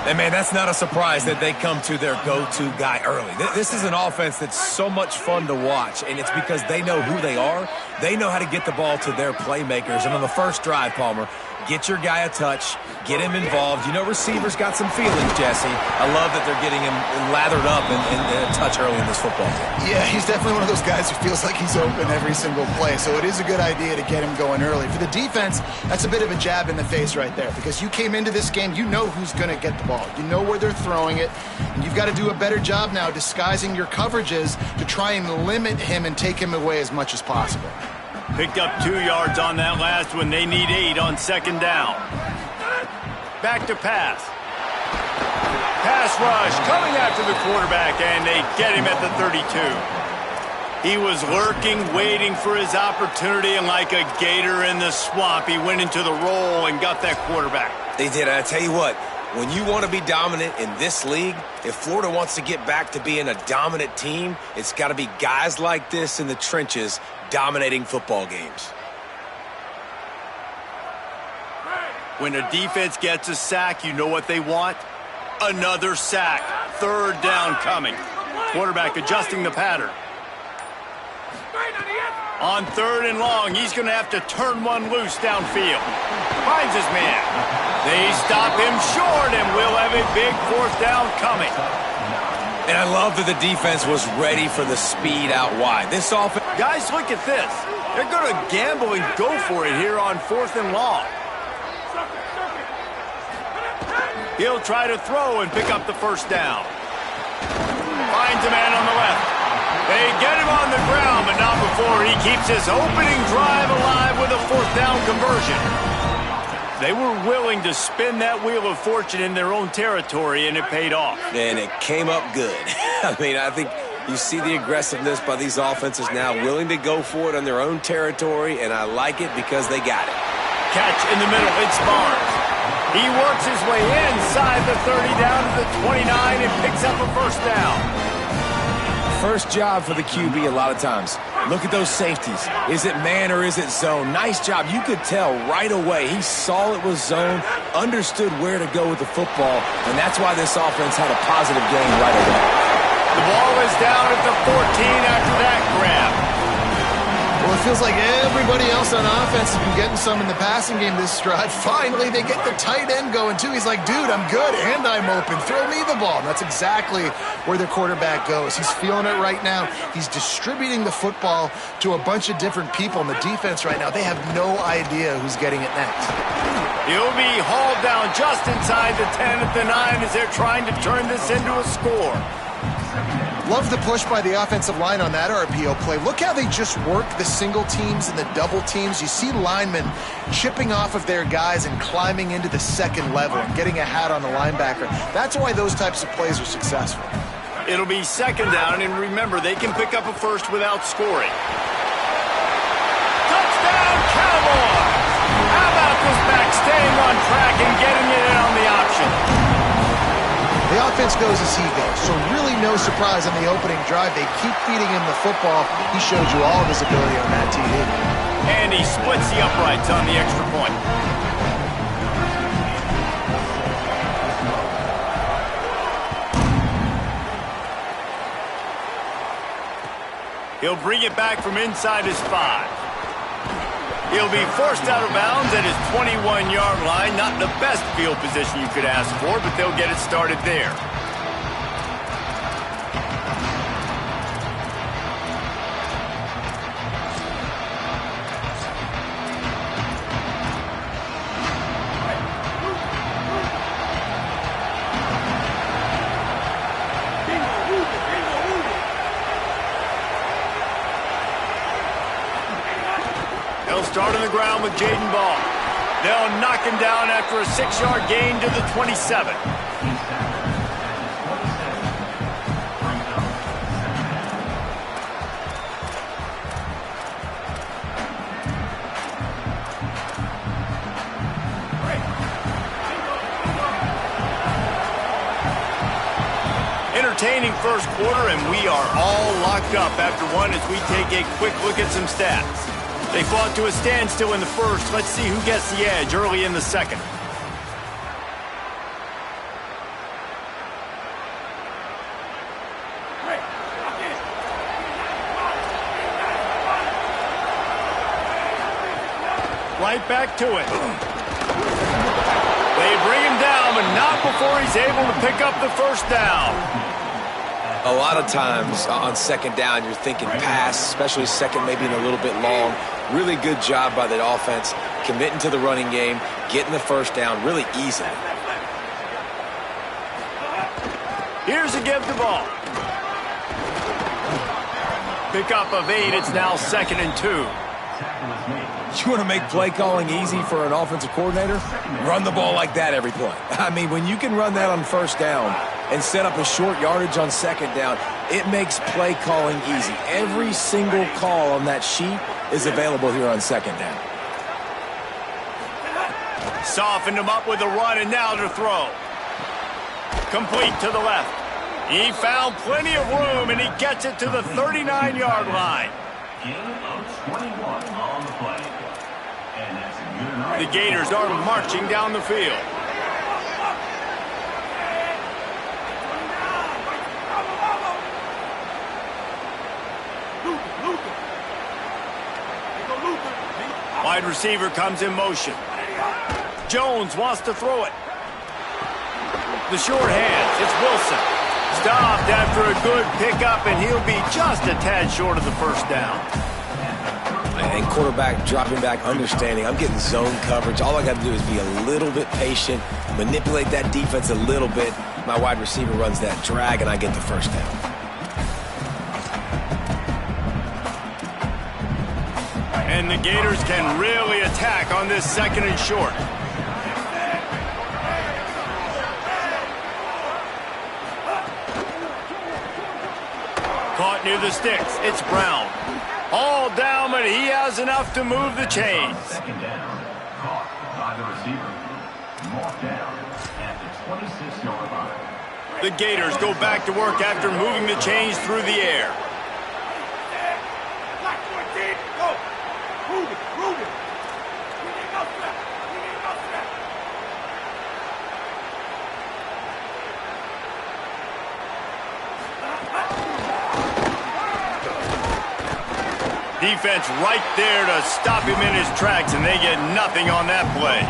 And, man, that's not a surprise that they come to their go-to guy early. This is an offense that's so much fun to watch, and it's because they know who they are. They know how to get the ball to their playmakers. And on the first drive, Palmer, get your guy a touch, get him involved. You know receivers got some feelings, Jesse. I love that they're getting him lathered up and a touch early in this football game. Yeah, he's definitely one of those guys who feels like he's open every single play, so it is a good idea to get him going early. For the defense, that's a bit of a jab in the face right there because you came into this game, you know who's going to get the ball. You know where they're throwing it, and you've got to do a better job now disguising your coverages to try and limit him and take him away as much as possible. Picked up 2 yards on that last one. They need 8 on second down. Back to pass. Pass rush coming after the quarterback, and they get him at the 32. He was lurking, waiting for his opportunity, and like a gator in the swamp, he went into the roll and got that quarterback. They did. I tell you what, when you want to be dominant in this league, if Florida wants to get back to being a dominant team, it's got to be guys like this in the trenches dominating football games. When a defense gets a sack, you know what they want? Another sack. Third down coming. Quarterback adjusting the pattern. On 3rd and long, he's going to have to turn one loose downfield. Finds his man. They stop him short, and we'll have a big 4th down coming. And I love that the defense was ready for the speed out wide. This offense... Guys, look at this. They're going to gamble and go for it here on 4th and long. He'll try to throw and pick up the first down. Finds a man on the left. They get him on the ground, but not before he keeps his opening drive alive with a 4th down conversion. They were willing to spin that wheel of fortune in their own territory, and it paid off. And it came up good. I mean, I think you see the aggressiveness by these offenses now, willing to go for it on their own territory, and I like it because they got it. Catch in the middle. It's Barnes. He works his way inside the 30 down to the 29 and picks up a first down. First job for the QB a lot of times. Look at those safeties. Is it man or is it zone? Nice job. You could tell right away. He saw it was zone, understood where to go with the football, and that's why this offense had a positive gain right away. The ball is down at the 14 after that grab. Well, it feels like everybody else on offense has been getting some in the passing game this drive. Finally, they get the tight end going, too. He's like, dude, I'm good, and I'm open. Throw me the ball. And that's exactly where their quarterback goes. He's feeling it right now. He's distributing the football to a bunch of different people. And the defense right now, they have no idea who's getting it next. He'll be hauled down just inside the 10 at the 9 as they're trying to turn this into a score. Love the push by the offensive line on that RPO play. Look how they just work the single teams and the double teams. You see linemen chipping off of their guys and climbing into the second level and getting a hat on the linebacker. That's why those types of plays are successful. It'll be 2nd down, and remember, they can pick up a first without scoring. Touchdown, Cowboys! How about this back staying on track and getting it in on the option? The offense goes as he goes, so really no surprise on the opening drive. They keep feeding him the football. He showed you all of his ability on that TV. And he splits the uprights on the extra point. He'll bring it back from inside his 5. He'll be forced out of bounds at his 21-yard line. Not the best field position you could ask for, but they'll get it started there. Start on the ground with Jaden Ball. They'll knock him down after a 6-yard gain to the 27. Entertaining first quarter, and we are all locked up after one as we take a quick look at some stats. They fought to a standstill in the first. Let's see who gets the edge early in the second. Right back to it. They bring him down, but not before he's able to pick up the first down. A lot of times on 2nd down, you're thinking pass, especially second, maybe a little bit long. Really good job by the offense, committing to the running game, getting the first down, really easy. Here's a give the ball. Pick up of 8, it's now 2nd and 2. You want to make play calling easy for an offensive coordinator? Run the ball like that every play. I mean, when you can run that on 1st down and set up a short yardage on 2nd down, it makes play calling easy. Every single call on that sheet is available here on 2nd down. Softened him up with a run, and now to throw. Complete to the left. He found plenty of room, and he gets it to the 39-yard line. The Gators are marching down the field. Wide receiver comes in motion. Jones wants to throw it. The short hands, it's Wilson. Stopped after a good pickup, and he'll be just a tad short of the first down. And quarterback dropping back, understanding I'm getting zone coverage. All I got to do is be a little bit patient, manipulate that defense a little bit. My wide receiver runs that drag, and I get the first down. And the Gators can really attack on this second and short. Caught near the sticks. It's Brown. All down, but he has enough to move the chains. Second down. Caught by the receiver. Marked down at the 26-yard line. The Gators go back to work after moving the chains through the air. Defense right there to stop him in his tracks, and they get nothing on that play.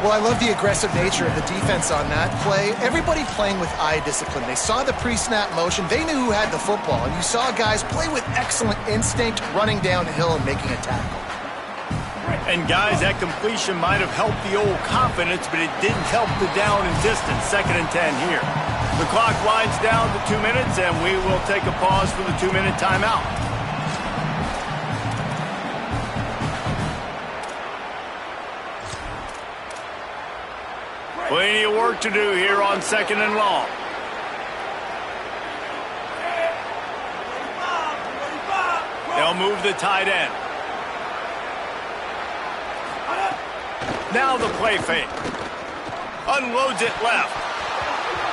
Well, I love the aggressive nature of the defense on that play. Everybody playing with eye discipline. They saw the pre-snap motion. They knew who had the football, and you saw guys play with excellent instinct, running downhill and making a tackle. And guys, that completion might have helped the old confidence, but it didn't help the down and distance. 2nd and 10 here. The clock winds down to 2 minutes, and we will take a pause for the 2-minute timeout. Plenty of work to do here on 2nd and long. They'll move the tight end. Now the play fake. Unloads it left.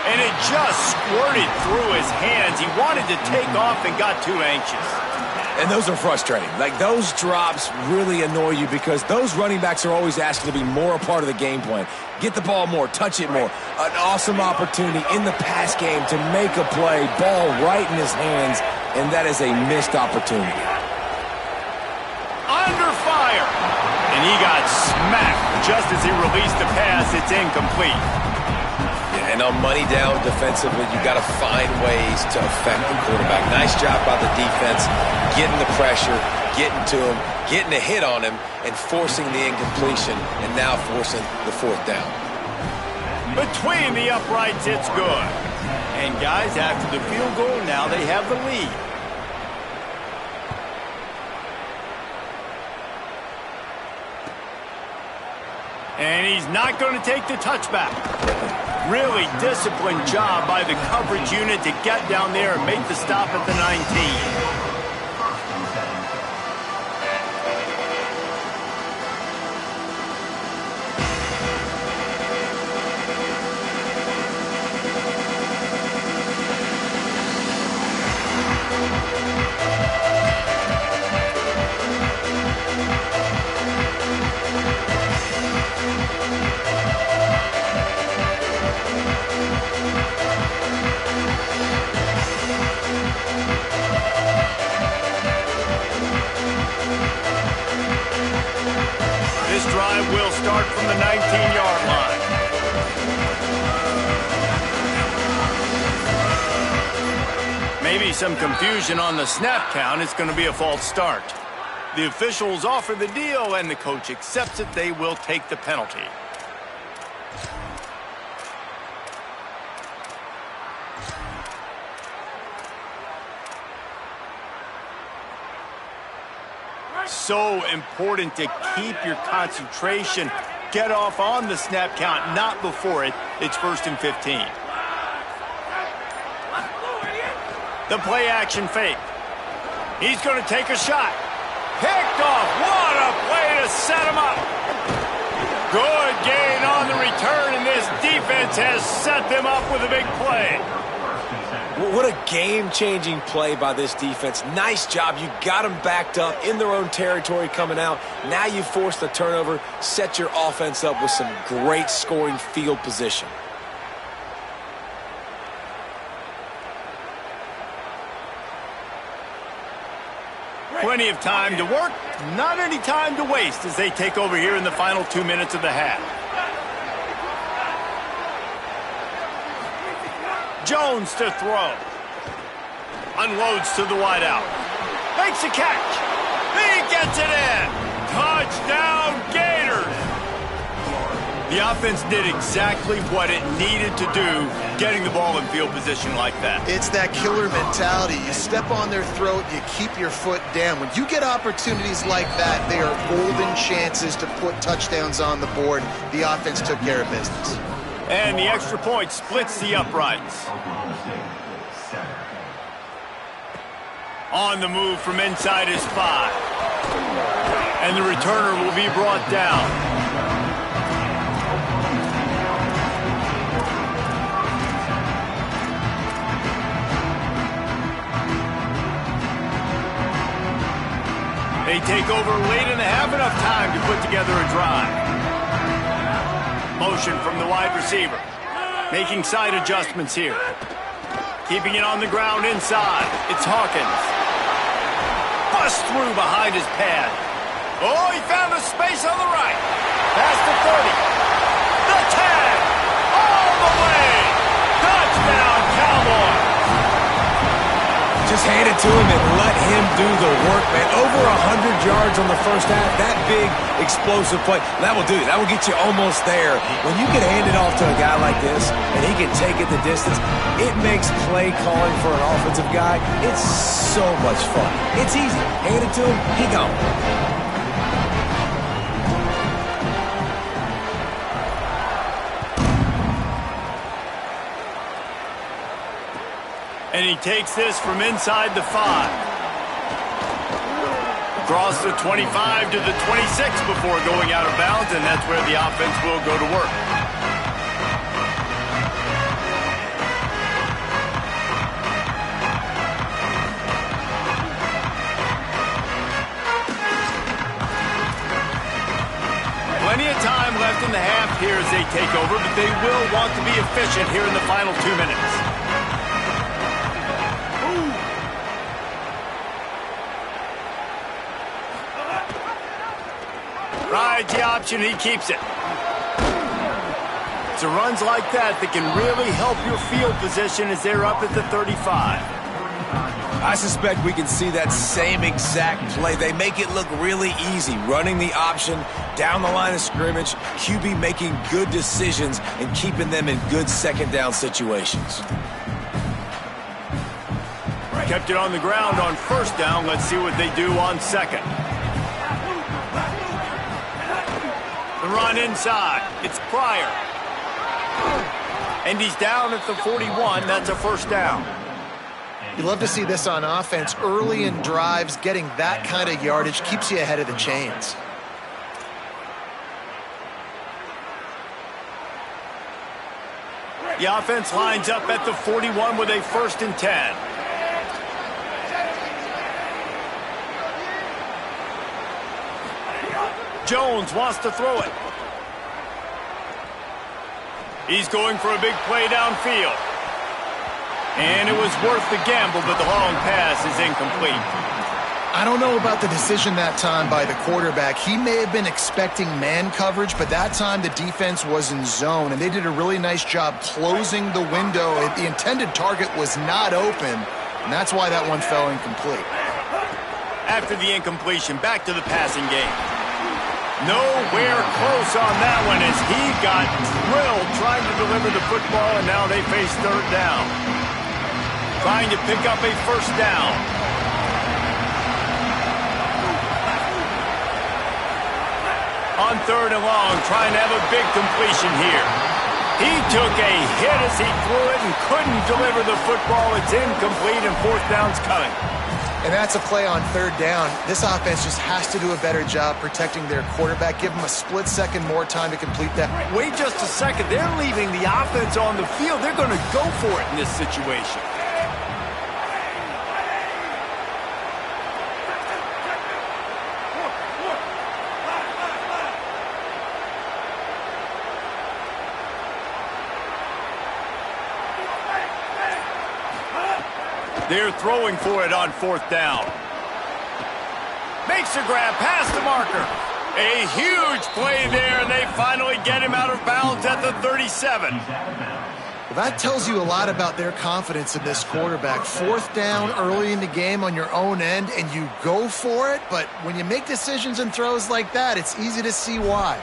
And it just squirted through his hands. He wanted to take off and got too anxious. And those are frustrating. Like, those drops really annoy you because those running backs are always asking to be more a part of the game plan. Get the ball more, touch it more. An awesome opportunity in the pass game to make a play, ball right in his hands, and that is a missed opportunity. Under fire. And he got smacked just as he released the pass. It's incomplete. And on money down defensively, you got to find ways to affect the quarterback. Nice job by the defense, getting the pressure, getting to him, getting a hit on him, and forcing the incompletion, and now forcing the 4th down. Between the uprights, it's good. And guys, after the field goal, now they have the lead. And he's not going to take the touchback. Really disciplined job by the coverage unit to get down there and make the stop at the 19. This drive will start from the 19-yard line. Maybe some confusion on the snap count. It's going to be a false start. The officials offer the deal, and the coach accepts it. They will take the penalty. So important to keep your concentration. Get off on the snap count, not before it. It's 1st and 15. The play action fake. He's going to take a shot. Picked off. What a play to set him up. Good gain on the return, and this defense has set them up with a big play. What a game-changing play by this defense. Nice job. You got them backed up in their own territory coming out. Now you force the turnover, set your offense up with some great scoring field position. Plenty of time to work, not any time to waste as they take over here in the final 2 minutes of the half. Jones to throw. Unloads to the wideout. Makes a catch. He gets it in. Touchdown, Gators. The offense did exactly what it needed to do, getting the ball in field position like that. It's that killer mentality. You step on their throat, you keep your foot down. When you get opportunities like that, they are golden chances to put touchdowns on the board. The offense took care of business. And the extra point splits the uprights. On the move from inside his 5. And the returner will be brought down. They take over late in the half, enough time to put together a drive. Motion from the wide receiver. Making side adjustments here. Keeping it on the ground inside. It's Hawkins. Bust through behind his pad. Oh, he found a space on the right. Past the 30. The tag. All the way. Touchdown, Cowboys. Just hand it to him and let him do the work, man. Over 100 yards on the first half. That big, explosive play. That will do it. That will get you almost there. When you can hand it off to a guy like this and he can take it the distance, it makes play calling for an offensive guy, it's so much fun. It's easy. Hand it to him, he gone. And he takes this from inside the 5. Across the 25 to the 26 before going out of bounds, and that's where the offense will go to work. Plenty of time left in the half here as they take over, but they will want to be efficient here in the final 2 minutes. Rides the option, he keeps it. So runs like that can really help your field position as they're up at the 35. I suspect we can see that same exact play. They make it look really easy, running the option down the line of scrimmage, QB making good decisions and keeping them in good second down situations. Kept it on the ground on first down. Let's see what they do on second. The run inside. It's Pryor. And he's down at the 41. That's a first down. You love to see this on offense. Early in drives, getting that kind of yardage keeps you ahead of the chains. The offense lines up at the 41 with a 1st and 10. Jones wants to throw it. He's going for a big play downfield. And it was worth the gamble, but the long pass is incomplete. I don't know about the decision that time by the quarterback. He may have been expecting man coverage, but that time the defense was in zone, and they did a really nice job closing the window. The intended target was not open, and that's why that one fell incomplete. After the incompletion, back to the passing game. Nowhere close on that one as he got drilled trying to deliver the football, and now they face 3rd down. Trying to pick up a 1st down. On 3rd and long, trying to have a big completion here. He took a hit as he threw it and couldn't deliver the football. It's incomplete, and 4th down's coming. And that's a play on 3rd down. This offense just has to do a better job protecting their quarterback. Give them a split second more time to complete that. Wait just a second. They're leaving the offense on the field. They're going to go for it in this situation. They're throwing for it on 4th down. Makes a grab past the marker. A huge play there, and they finally get him out of bounds at the 37. Well, that tells you a lot about their confidence in this quarterback. 4th down early in the game on your own end, and you go for it. But when you make decisions and throws like that, it's easy to see why.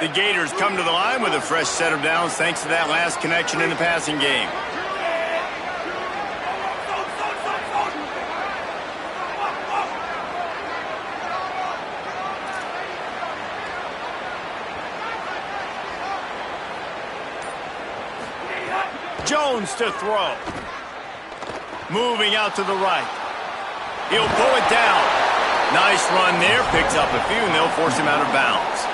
The Gators come to the line with a fresh set of downs thanks to that last connection in the passing game. Jones to throw. Moving out to the right. He'll pull it down. Nice run there. Picks up a few, and they'll force him out of bounds.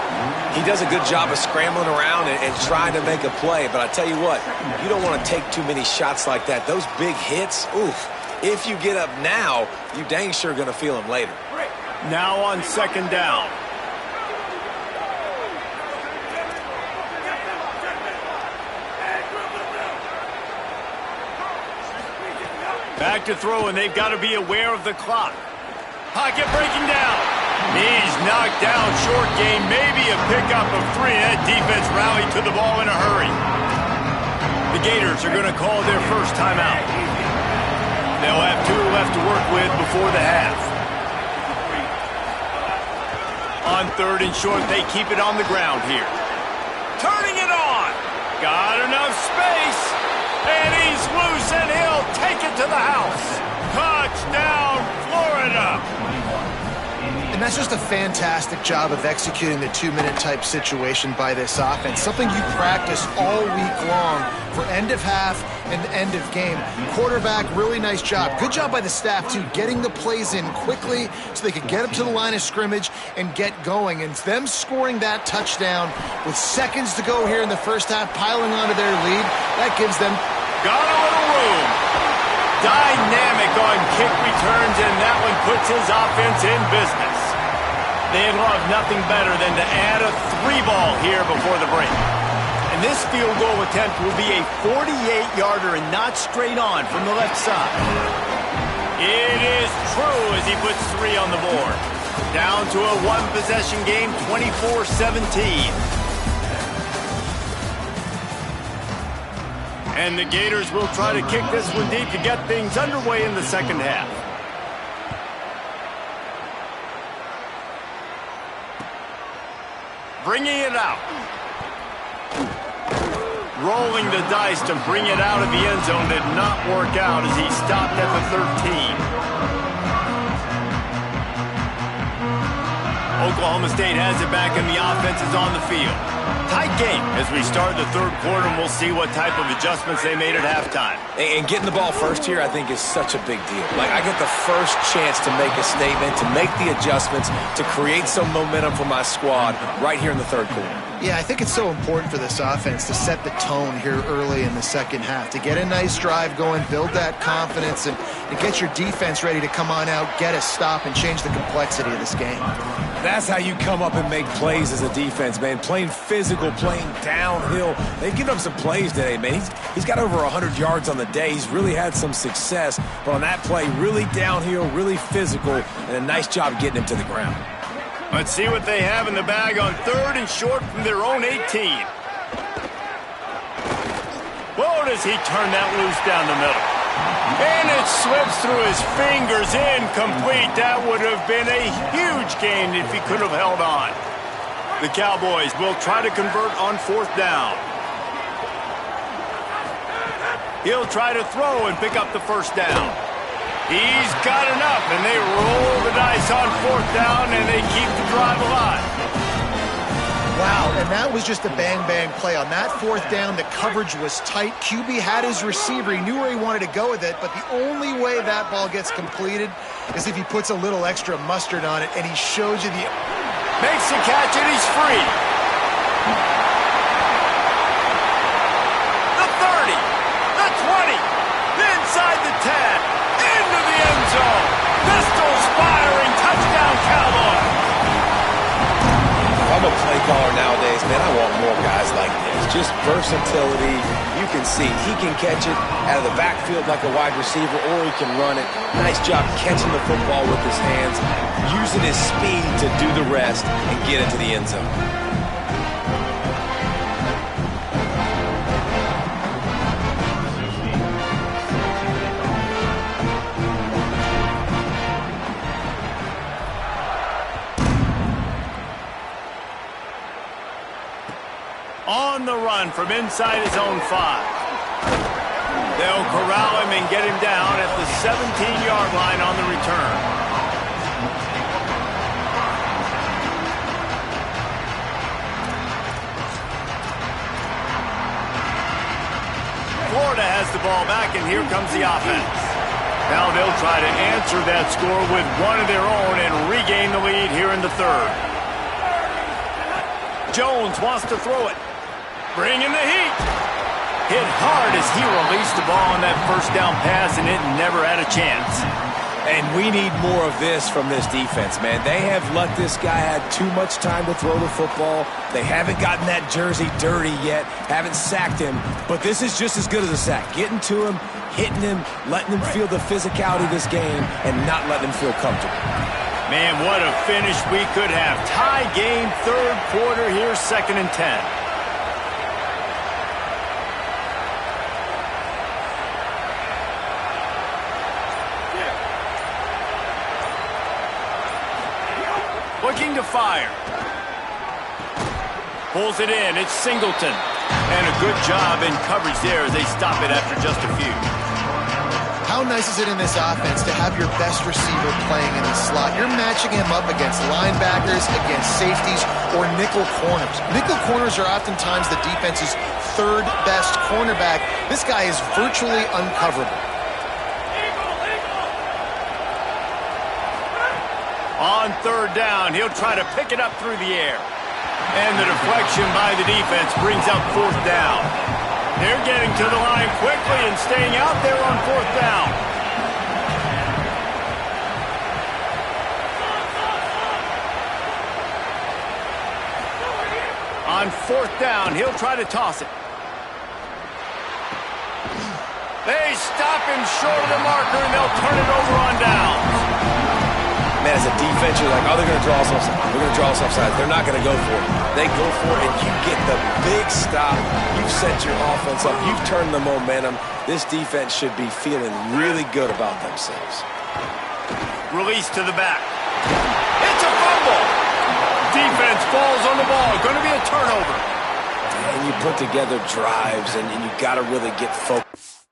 He does a good job of scrambling around and trying to make a play. But I tell you what, you don't want to take too many shots like that. Those big hits, oof. If you get up now, you dang sure going to feel them later. Now on 2nd down. Back to throw, and they've got to be aware of the clock. Pocket breaking down. He's knocked down. Short gain, maybe a pickup of 3. That defense rallied to the ball in a hurry. The Gators are going to call their first timeout. They'll have 2 left to work with before the half. On 3rd and short, they keep it on the ground here. Turning it on. Got enough space. And he's loose, and he'll take it to the house. Touchdown, Florida. And that's just a fantastic job of executing the 2-minute type situation by this offense. Something you practice all week long for end of half and end of game. Quarterback, really nice job. Good job by the staff, too, getting the plays in quickly so they could get up to the line of scrimmage and get going. And them scoring that touchdown with seconds to go here in the first half, piling onto their lead, that gives them... Got a little room. Dynamic on kick returns, and that one puts his offense in business. They'd love nothing better than to add a 3-ball here before the break. And this field goal attempt will be a 48-yarder and not straight on from the left side. It is true as he puts 3 on the board. Down to a 1-possession game, 24-17. And the Gators will try to kick this one deep to get things underway in the second half. Bringing it out. Rolling the dice to bring it out of the end zone did not work out as he stopped at the 13. Oklahoma State has it back and the offense is on the field. Tight game as we start the 3rd quarter, and we'll see what type of adjustments they made at halftime. And getting the ball first here, I think, is such a big deal. Like, I get the first chance to make a statement, to make the adjustments, to create some momentum for my squad right here in the 3rd quarter. Yeah, I think it's so important for this offense to set the tone here early in the second half, to get a nice drive going, build that confidence, and get your defense ready to come on out, get a stop, and change the complexity of this game. That's how you come up and make plays as a defense, man. Playing physical, playing downhill. They've given up some plays today, man. He's got over 100 yards on the day. He's really had some success. But on that play, really downhill, really physical, and a nice job getting him to the ground. Let's see what they have in the bag on 3rd and short from their own 18. Whoa, does he turn that loose down the middle. And it slips through his fingers, incomplete. That would have been a huge gain if he could have held on. The Cowboys will try to convert on 4th down. He'll try to throw and pick up the 1st down. He's got enough, and they roll the dice on 4th down, and they keep the drive alive. Wow, and that was just a bang-bang play. On that 4th down, the coverage was tight. QB had his receiver. He knew where he wanted to go with it, but the only way that ball gets completed is if he puts a little extra mustard on it, and he shows you the... Makes the catch, and he's free. The 30, the 20, inside the 10. Into the end zone. Pistols firing. Touchdown, Cowboys. If I'm a play caller nowadays, man, I want more guys like this. Just versatility. You can see he can catch it out of the backfield like a wide receiver, or he can run it. Nice job catching the football with his hands, using his speed to do the rest and get into the end zone. On the run from inside his own 5. They'll corral him and get him down at the 17-yard line on the return. Florida has the ball back, and here comes the offense. Now they'll try to answer that score with one of their own and regain the lead here in the third. Jones wants to throw it. Bring in the heat. Hit hard as he released the ball on that first down pass, and it never had a chance. And we need more of this from this defense, man. They have let this guy have too much time to throw the football. They haven't gotten that jersey dirty yet, haven't sacked him, but this is just as good as a sack. Getting to him, hitting him, letting him feel the physicality of this game, and not letting him feel comfortable. Man, what a finish we could have. Tie game, third quarter here, 2nd and 10. Looking to fire. Pulls it in. It's Singleton. And a good job in coverage there as they stop it after just a few. How nice is it in this offense to have your best receiver playing in the slot? You're matching him up against linebackers, against safeties, or nickel corners. Nickel corners are oftentimes the defense's third best cornerback. This guy is virtually uncoverable. On third down, he'll try to pick it up through the air. And the deflection by the defense brings up 4th down. They're getting to the line quickly and staying out there on 4th down. On 4th down, he'll try to toss it. They stop him short of the marker, and they'll turn it over on downs. Man, as a defense, you're like, oh, they're going to draw us offside. They're going to draw us offside. They're not going to go for it. They go for it, and you get the big stop. You've set your offense up. You've turned the momentum. This defense should be feeling really good about themselves. Release to the back. It's a fumble. Defense falls on the ball. Going to be a turnover. And you put together drives, and you got to really get focused.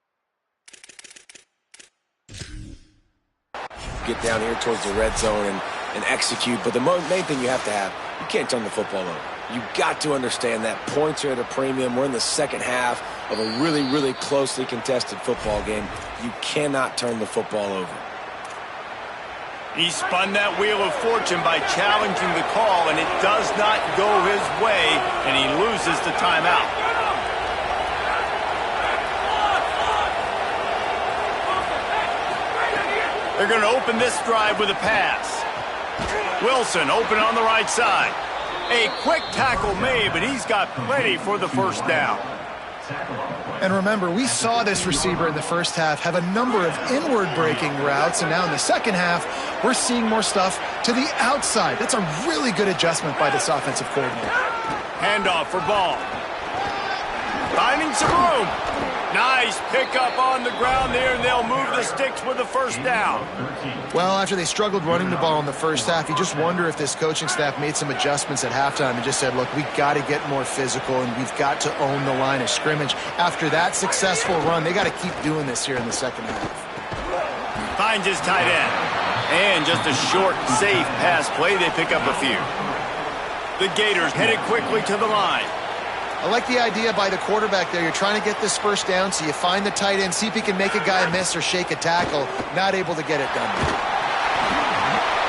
Get down here towards the red zone and execute. But the main thing you have to have, you can't turn the football over. You got to understand that points are at a premium. We're in the second half of a really, really closely contested football game. You cannot turn the football over. He spun that wheel of fortune by challenging the call, and it does not go his way, and he loses the timeout. They're going to open this drive with a pass. Wilson open on the right side. A quick tackle made, but he's got plenty for the 1st down. And remember, we saw this receiver in the first half have a number of inward-breaking routes, and now in the second half, we're seeing more stuff to the outside. That's a really good adjustment by this offensive coordinator. Handoff for Ball. Finding some room. Nice pickup on the ground there, and they'll move the sticks with the 1st down. Well, after they struggled running the ball in the first half, you just wonder if this coaching staff made some adjustments at halftime and just said, look, we got to get more physical, and we've got to own the line of scrimmage. After that successful run, they got to keep doing this here in the second half. Finds his tight end. And just a short, safe pass play. They pick up a few. The Gators headed quickly to the line. I like the idea by the quarterback there. You're trying to get this 1st down, so you find the tight end, see if he can make a guy miss or shake a tackle. Not able to get it done.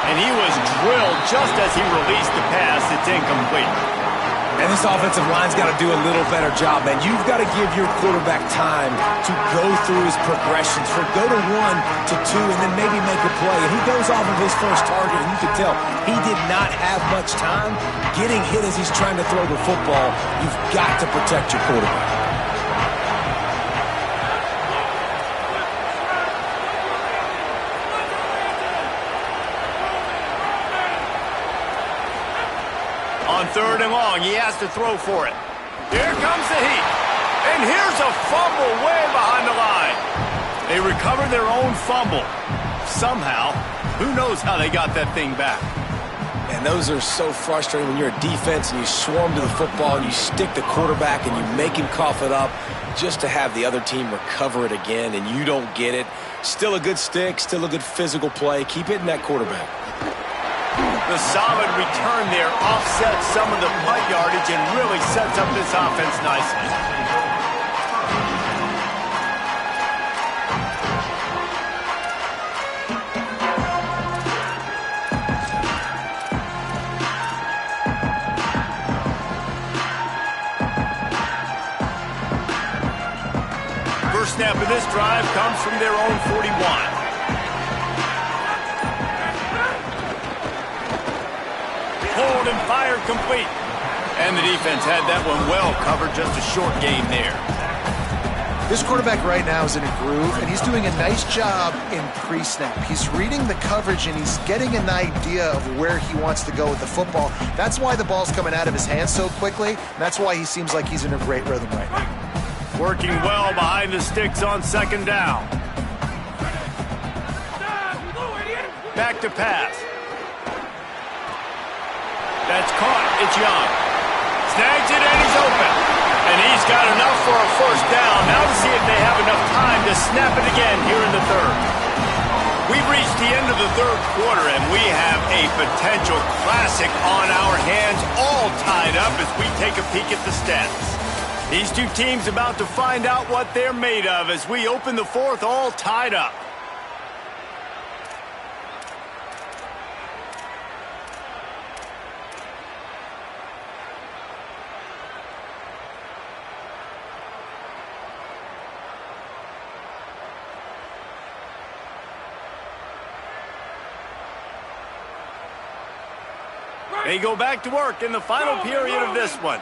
And he was drilled just as he released the pass. It's incomplete. And this offensive line's got to do a little better job, man. You've got to give your quarterback time to go through his progressions. For go to 1 to 2 and then maybe make a play. And he goes off of his first target, and you can tell he did not have much time getting hit as he's trying to throw the football. You've got to protect your quarterback. On 3rd and long, he has to throw for it. Here comes the heat. And here's a fumble way behind the line. They recover their own fumble. Somehow, who knows how they got that thing back. And those are so frustrating when you're a defense and you swarm to the football and you stick the quarterback and you make him cough it up just to have the other team recover it again and you don't get it. Still a good stick, still a good physical play. Keep hitting that quarterback. The solid return there offsets some of the punt yardage and really sets up this offense nicely. First snap of this drive comes from their own 41. Hold and fire complete. And the defense had that one well covered, just a short game there. This quarterback right now is in a groove, and he's doing a nice job in pre-snap. He's reading the coverage, and he's getting an idea of where he wants to go with the football. That's why the ball's coming out of his hands so quickly, and that's why he seems like he's in a great rhythm right now. Working well behind the sticks on second down. Back to pass. That's caught. It's Young. Snags it and he's open. And he's got enough for a first down. Now to see if they have enough time to snap it again here in the third. We've reached the end of the third quarter and we have a potential classic on our hands, all tied up as we take a peek at the stats. These two teams about to find out what they're made of as we open the fourth, all tied up. They go back to work in the final period of this one.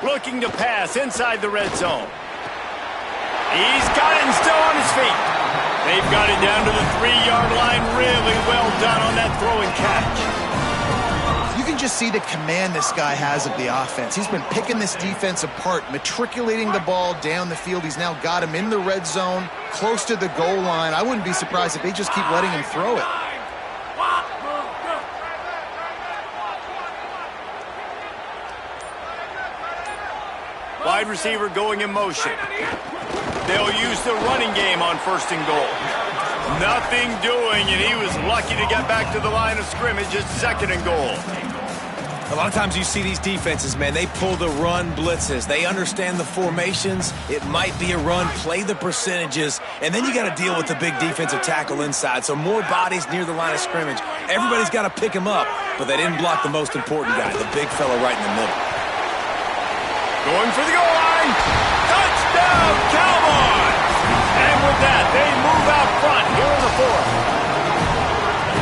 Looking to pass inside the red zone. He's got it and still on his feet. They've got it down to the 3-yard line. Really well done on that throw and catch. You can just see the command this guy has of the offense. He's been picking this defense apart, matriculating the ball down the field. He's now got him in the red zone, close to the goal line. I wouldn't be surprised if they just keep letting him throw it. Wide receiver going in motion. They'll use the running game on first and goal. Nothing doing, and he was lucky to get back to the line of scrimmage at second and goal. A lot of times you see these defenses, man, they pull the run blitzes. They understand the formations. It might be a run, play the percentages, and then you got to deal with the big defensive tackle inside. So more bodies near the line of scrimmage. Everybody's got to pick him up, but they didn't block the most important guy, the big fella right in the middle. Going for the goal line. Touchdown, Cowboys! And with that, they move out front here in the fourth.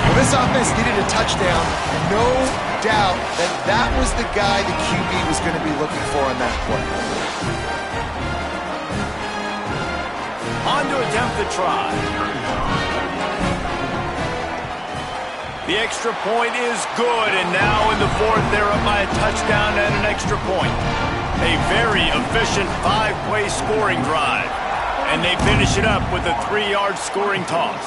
Well, this offense needed a touchdown. No doubt that was the guy the QB was going to be looking for on that play. On to attempt the try. The extra point is good, and now in the fourth, they're up by a touchdown and an extra point. A very efficient 5-play scoring drive. And they finish it up with a 3-yard scoring toss.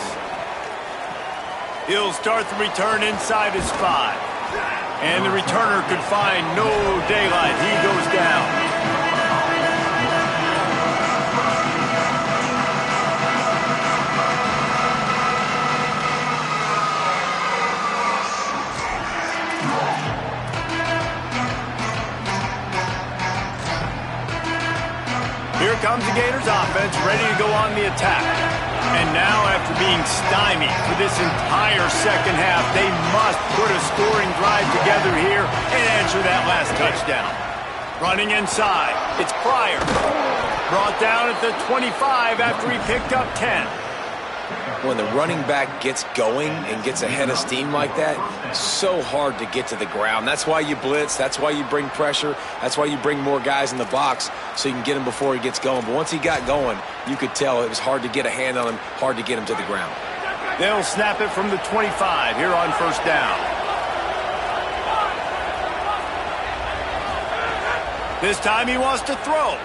He'll start the return inside his 5. And the returner could find no daylight. He goes down. Here comes the Gators offense, ready to go on the attack. And now, after being stymied for this entire second half, they must put a scoring drive together here and answer that last touchdown. Running inside, it's Pryor. Brought down at the 25 after he picked up 10. When the running back gets going and gets ahead of steam like that, it's so hard to get to the ground. That's why you blitz. That's why you bring pressure. That's why you bring more guys in the box so you can get him before he gets going. But once he got going, you could tell it was hard to get a hand on him, hard to get him to the ground. They'll snap it from the 25 here on first down. This time he wants to throw.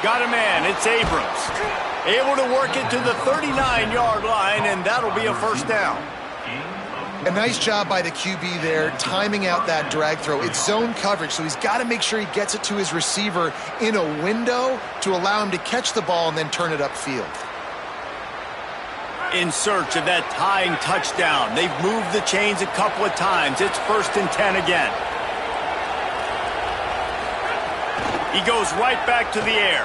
Got a man. It's Abrams. Able to work it to the 39-yard line, and that'll be a first down. A nice job by the QB there, timing out that drag throw. It's zone coverage, so he's got to make sure he gets it to his receiver in a window to allow him to catch the ball and then turn it upfield. In search of that tying touchdown. They've moved the chains a couple of times. It's 1st and 10 again. He goes right back to the air.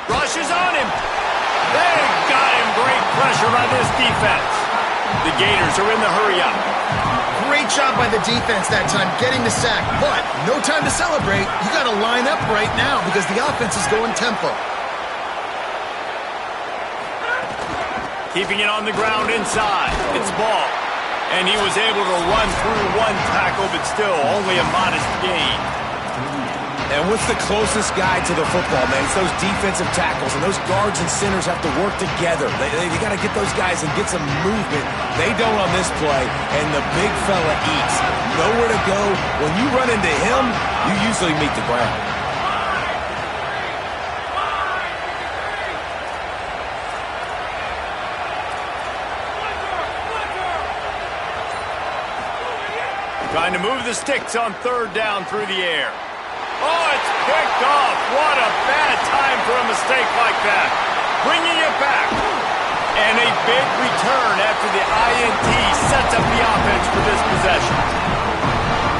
Rushes on him. They've got him. Great pressure by this defense. The Gators are in the hurry-up. Great job by the defense that time, getting the sack. But no time to celebrate. You got to line up right now because the offense is going tempo. Keeping it on the ground inside. It's ball. And he was able to run through one tackle, but still only a modest gain. And what's the closest guy to the football, man? It's those defensive tackles, and those guards and centers have to work together. They got to get those guys and get some movement. They don't on this play, and the big fella eats. Nowhere to go. When you run into him, you usually meet the ground. Trying to move the sticks on 3rd down through the air. Oh, it's picked off. What a bad time for a mistake like that. Bringing it back. And a big return after the INT sets up the offense for this possession.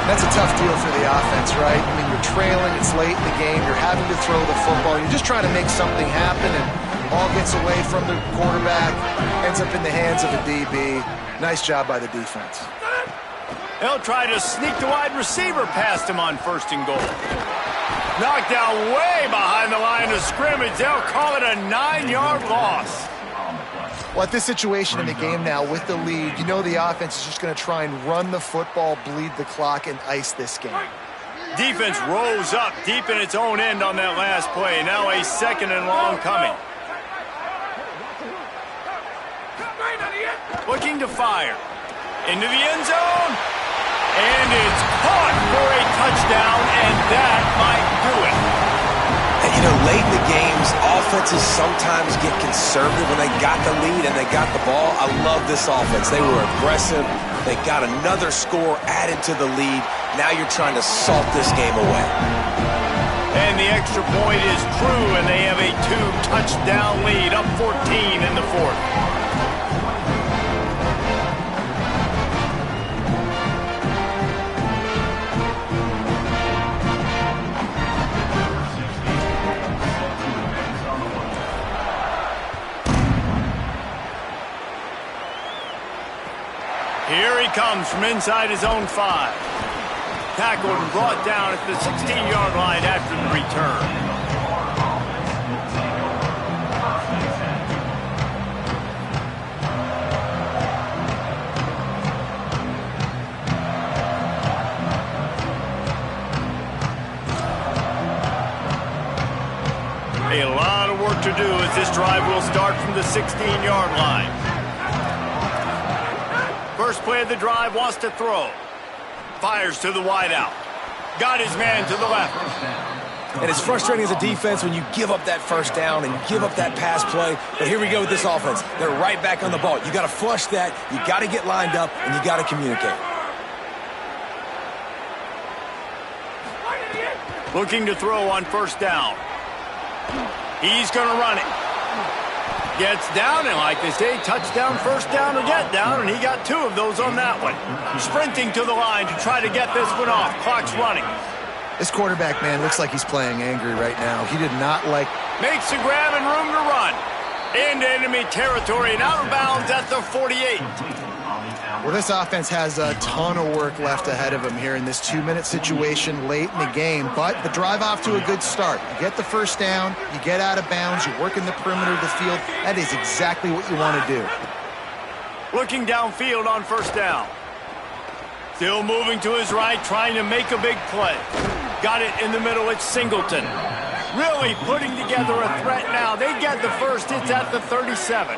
That's a tough deal for the offense, right? I mean, you're trailing, it's late in the game, you're having to throw the football, you're just trying to make something happen, and ball gets away from the quarterback, ends up in the hands of a DB. Nice job by the defense. They'll try to sneak the wide receiver past him on 1st and goal. Knocked down way behind the line of scrimmage. They'll call it a 9-yard loss. Well, at this situation in the game now with the lead, you know the offense is just going to try and run the football, bleed the clock, and ice this game. Defense rose up deep in its own end on that last play. Now a 2nd and long coming. Looking to fire. Into the end zone. And it's caught for a touchdown, and that might do it. And, you know, late in the games, offenses sometimes get conservative when they got the lead and they got the ball. I love this offense. They were aggressive. They got another score added to the lead. Now you're trying to salt this game away. And the extra point is true, and they have a 2-touchdown lead, up 14 in the 4th. Here he comes from inside his own 5. Tackled and brought down at the 16-yard line after the return. A lot of work to do as this drive will start from the 16-yard line. First play of the drive, wants to throw. Fires to the wideout. Got his man to the left. And it's frustrating as a defense when you give up that first down and you give up that pass play. But here we go with this offense. They're right back on the ball. You got to flush that. You got to get lined up, and you got to communicate. Looking to throw on 1st down. He's going to run it. Gets down, and like they say, touchdown, 1st down, or get down, and he got 2 of those on that one. Sprinting to the line to try to get this one off. Clock's running. This quarterback, man, looks like he's playing angry right now. He did not like... Makes the grab and room to run. Into enemy territory and out of bounds at the 48. Well, this offense has a ton of work left ahead of him here in this 2-minute situation late in the game, but the drive off to a good start. You get the 1st down, you get out of bounds, you work in the perimeter of the field. That is exactly what you want to do. Looking downfield on 1st down. Still moving to his right, trying to make a big play. Got it in the middle, it's Singleton. Really putting together a threat now. They get the 1st, it's at the 37.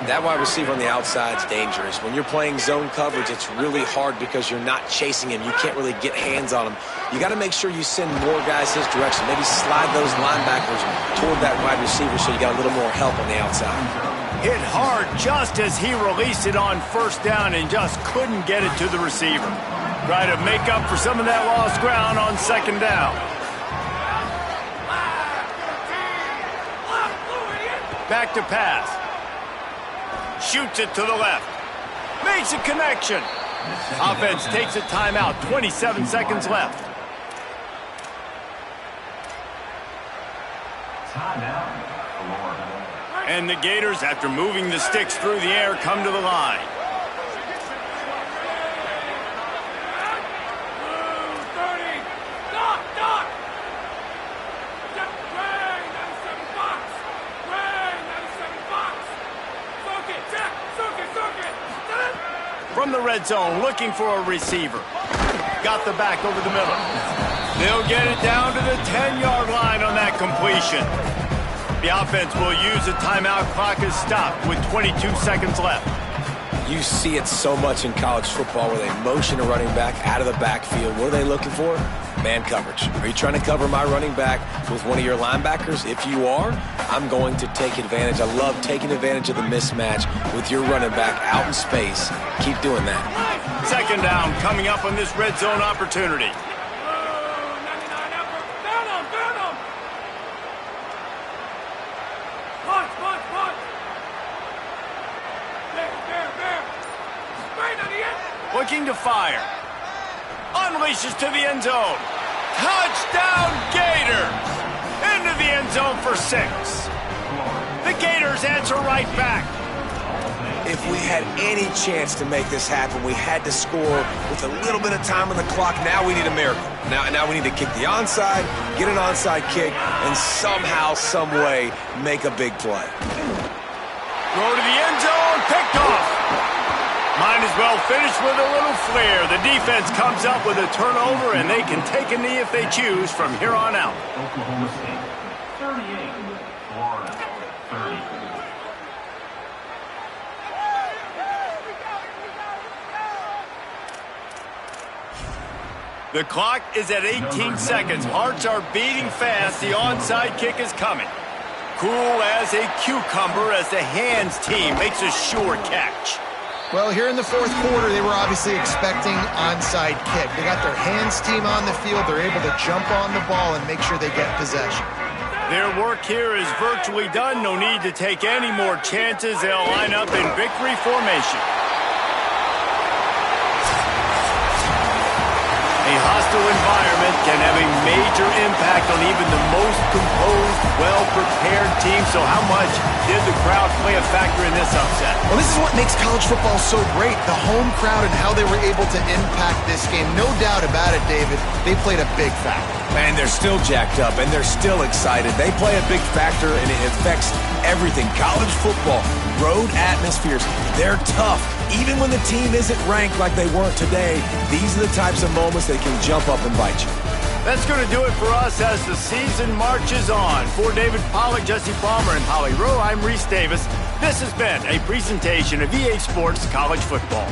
That wide receiver on the outside is dangerous. When you're playing zone coverage, it's really hard because you're not chasing him. You can't really get hands on him. You got to make sure you send more guys his direction. Maybe slide those linebackers toward that wide receiver so you got a little more help on the outside. Hit hard just as he released it on first down and just couldn't get it to the receiver. Try to make up for some of that lost ground on second down. Back to pass. Shoots it to the left. Makes a connection. Offense takes a timeout. 27 seconds left. And the Gators, after moving the sticks through the air, come to the line. From the red zone, looking for a receiver. Got the back over the middle. They'll get it down to the 10-yard line on that completion. The offense will use a timeout. Clock is stopped with 22 seconds left. You see it so much in college football where they motion a running back out of the backfield. What are they looking for? Man coverage. Are you trying to cover my running back with one of your linebackers? If you are, I'm going to take advantage. I love taking advantage of the mismatch with your running back out in space. Keep doing that. Second down coming up on this red zone opportunity. Looking to fire. Unleashes to the end zone. Touchdown Gators! Into the end zone for 6. The Gators answer right back. If we had any chance to make this happen, we had to score with a little bit of time on the clock. Now we need a miracle. Now we need to kick the onside, get an onside kick, and somehow, some way, make a big play. Throw to the end zone, picked off. Might as well finish with a little flair. The defense comes up with a turnover, and they can take a knee if they choose from here on out. Oklahoma State, 38. Florida, 30. The clock is at 18 seconds. Hearts are beating fast. The onside kick is coming. Cool as a cucumber as the hands team makes a sure catch. Well, here in the fourth quarter, they were obviously expecting onside kick. They got their hands team on the field. They're able to jump on the ball and make sure they get possession. Their work here is virtually done. No need to take any more chances. They'll line up in victory formation. A hostile environment can have a major impact on even the most composed, well-prepared team. So how much did the crowd play a factor in this upset? Well, this is what makes college football so great, the home crowd and how they were able to impact this game. No doubt about it, David. They played a big factor. Man, they're still jacked up, and they're still excited. They play a big factor, and it affects everything. College football, road atmospheres, they're tough. Even when the team isn't ranked like they weren't today, these are the types of moments that can jump up and bite you. That's going to do it for us as the season marches on. For David Pollack, Jesse Palmer, and Holly Rowe, I'm Reese Davis. This has been a presentation of EA Sports College Football.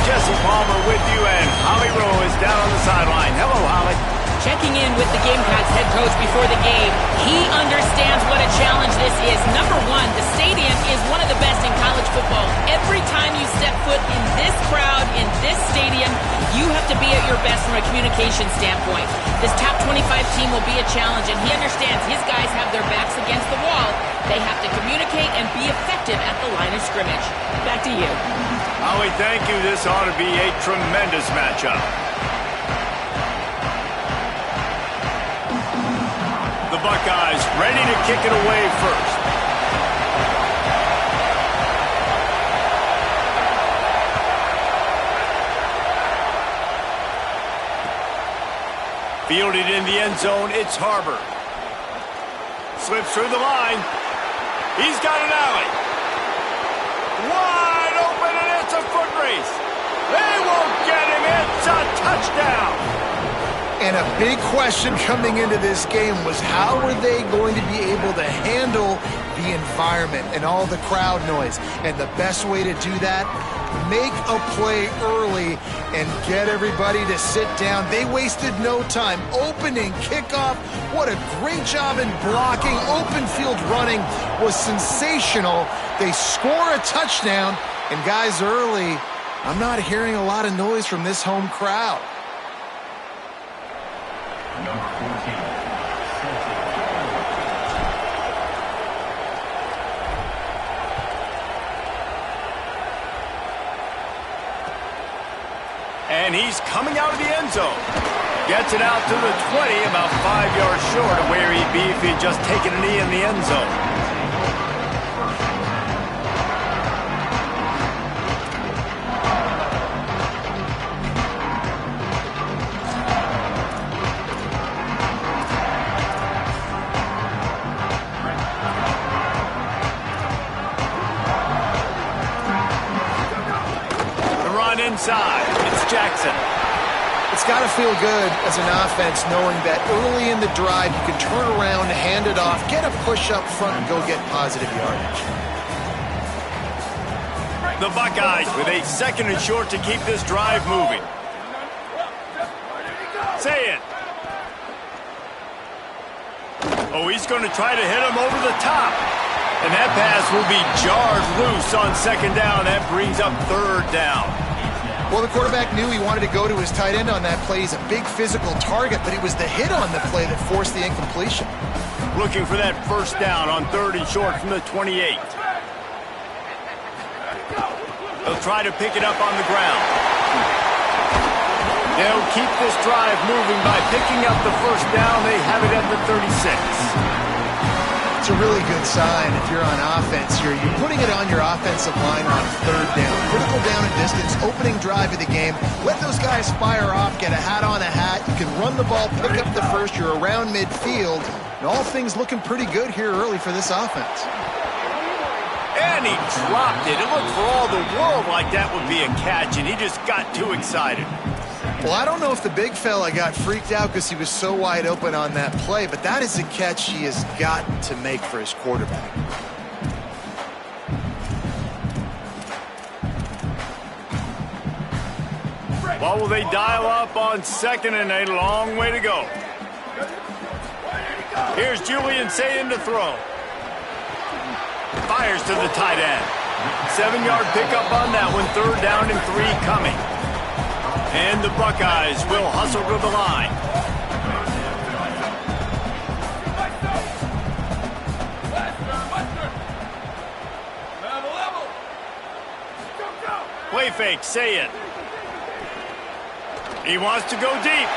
Jesse Palmer with you, and Holly Rowe is down on the sideline. Hello, Holly. Checking in with the Gamecocks head coach before the game. He understands what a challenge this is. Number one, the stadium is one of the best in college football. Every time you step foot in this crowd, in this stadium, you have to be at your best from a communication standpoint. This top 25 team will be a challenge, and he understands his guys have their backs against the wall. They have to communicate and be effective at the line of scrimmage. Back to you. Holly, thank you. This ought to be a tremendous matchup. The Buckeyes ready to kick it away first. Fielded in the end zone, it's Harbor. Slips through the line. He's got an alley. Wide open, and it's a foot race. They won't get him. It's a touchdown. And a big question coming into this game was how were they going to be able to handle the environment and all the crowd noise? And the best way to do that, make a play early and get everybody to sit down. They wasted no time. Opening kickoff, what a great job in blocking. Open field running was sensational. They score a touchdown, and guys, early, I'm not hearing a lot of noise from this home crowd. Number 14. And he's coming out of the end zone. Gets it out to the 20, about 5 yards short of where he'd be if he'd just taken a knee in the end zone. Inside, it's Jackson. It's got to feel good as an offense knowing that early in the drive you can turn around, hand it off, get a push up front, and go get positive yardage. The Buckeyes with a second and short to keep this drive moving. Say it. Oh, he's going to try to hit him over the top. And that pass will be jarred loose on second down. That brings up third down. Well, the quarterback knew he wanted to go to his tight end on that play. He's a big physical target, but it was the hit on the play that forced the incompletion. Looking for that first down on third and short from the 28. They'll try to pick it up on the ground. They'll keep this drive moving by picking up the first down. They have it at the 36. It's a really good sign if you're on offense here. You're putting it on your offensive line on third down. Critical down and distance, opening drive of the game. Let those guys fire off, get a hat on a hat. You can run the ball, pick up the first. You're around midfield. And all things looking pretty good here early for this offense. And he dropped it. It looked for all the world like that would be a catch, and he just got too excited. Well, I don't know if the big fella got freaked out because he was so wide open on that play, but that is a catch he has got to make for his quarterback. Well, will they dial up on second and a long way to go? Here's Julian Sayin to throw. Fires to the tight end. 7-yard pickup on that one. Third down and 3 coming. And the Buckeyes will hustle to the line. Play fake, say it. He wants to go deep.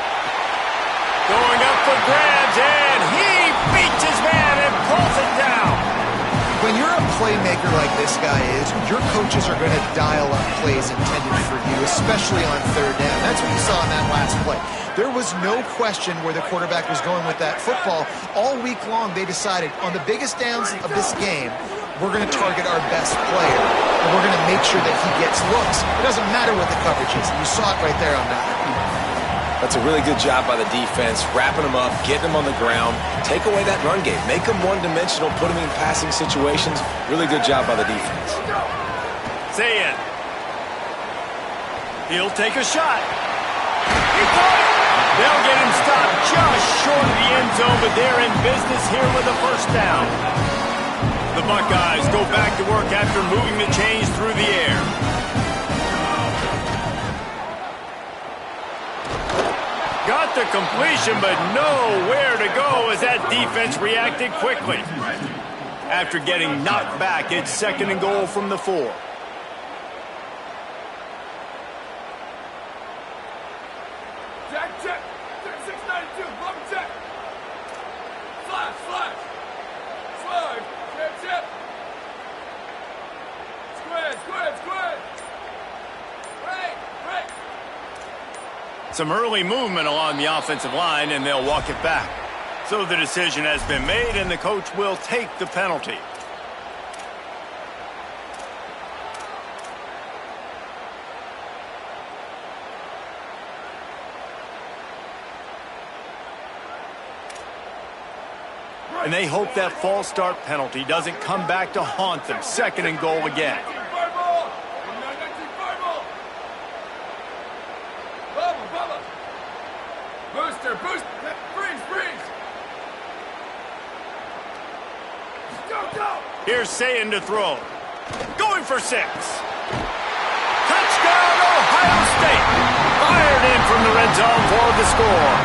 Going up for grabs, and he beats his man and pulls it down. When you're a playmaker like this guy is, your coaches are going to dial up plays intended for you, especially on third down. That's what you saw in that last play. There was no question where the quarterback was going with that football. All week long, they decided on the biggest downs of this game, we're going to target our best player, and we're going to make sure that he gets looks. It doesn't matter what the coverage is. You saw it right there on that. That's a really good job by the defense, wrapping them up, getting them on the ground, take away that run game, make them one-dimensional, put them in passing situations. Really good job by the defense. Say it. He'll take a shot. He caught it. They'll get him stopped just short of the end zone, but they're in business here with a first down. The Buckeyes go back to work after moving the chains through the air. Got the completion, but nowhere to go as that defense reacted quickly. After getting knocked back, it's 2nd and goal from the 4. Check. 692, rubber check. Slide. Slide. Check. Square. Break. Some early movement along the offensive line, and they'll walk it back. So the decision has been made, and the coach will take the penalty. And they hope that false start penalty doesn't come back to haunt them. 2nd and goal again. Booster. Freeze. Go. Here's Sayin to throw. Going for 6. Touchdown, Ohio State. Fired in from the red zone for the score.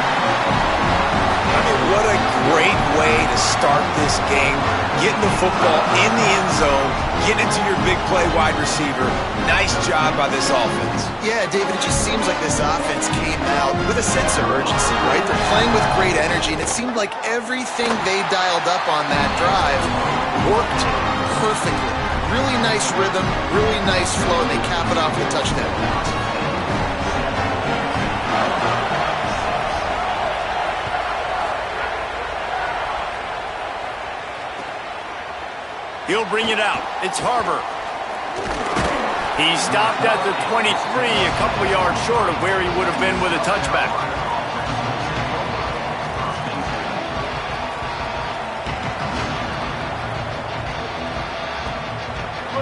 I mean, what a great way to start this game. Getting the football in the end zone, getting it to your big play wide receiver. Nice job by this offense. Yeah, David, it just seems like this offense came out with a sense of urgency, right? They're playing with great energy, and it seemed like everything they dialed up on that drive worked perfectly. Really nice rhythm, really nice flow, and they cap it off with a touchdown pass. He'll bring it out. It's Harbor. He stopped at the 23, a couple yards short of where he would have been with a touchback.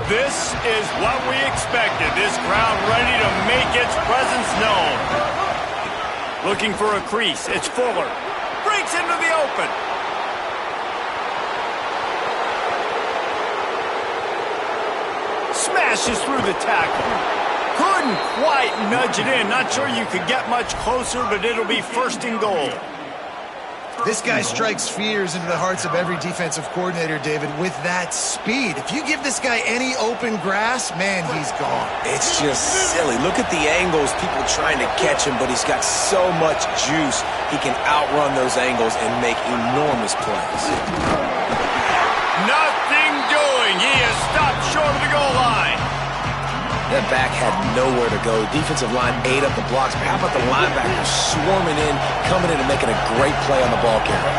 This is what we expected. This crowd ready to make its presence known. Looking for a crease. It's Fuller. Breaks into the open. Smashes through the tackle. Couldn't quite nudge it in. Not sure you could get much closer, but it'll be 1st and goal. This guy strikes fears into the hearts of every defensive coordinator, David, with that speed. If you give this guy any open grass, man, he's gone. It's just silly. Look at the angles, people trying to catch him, but he's got so much juice. He can outrun those angles and make enormous plays. Nothing doing. He is stopped short of the goal line. That back had nowhere to go. Defensive line ate up the blocks. But how about the linebackers swarming in, coming in and making a great play on the ball carrier?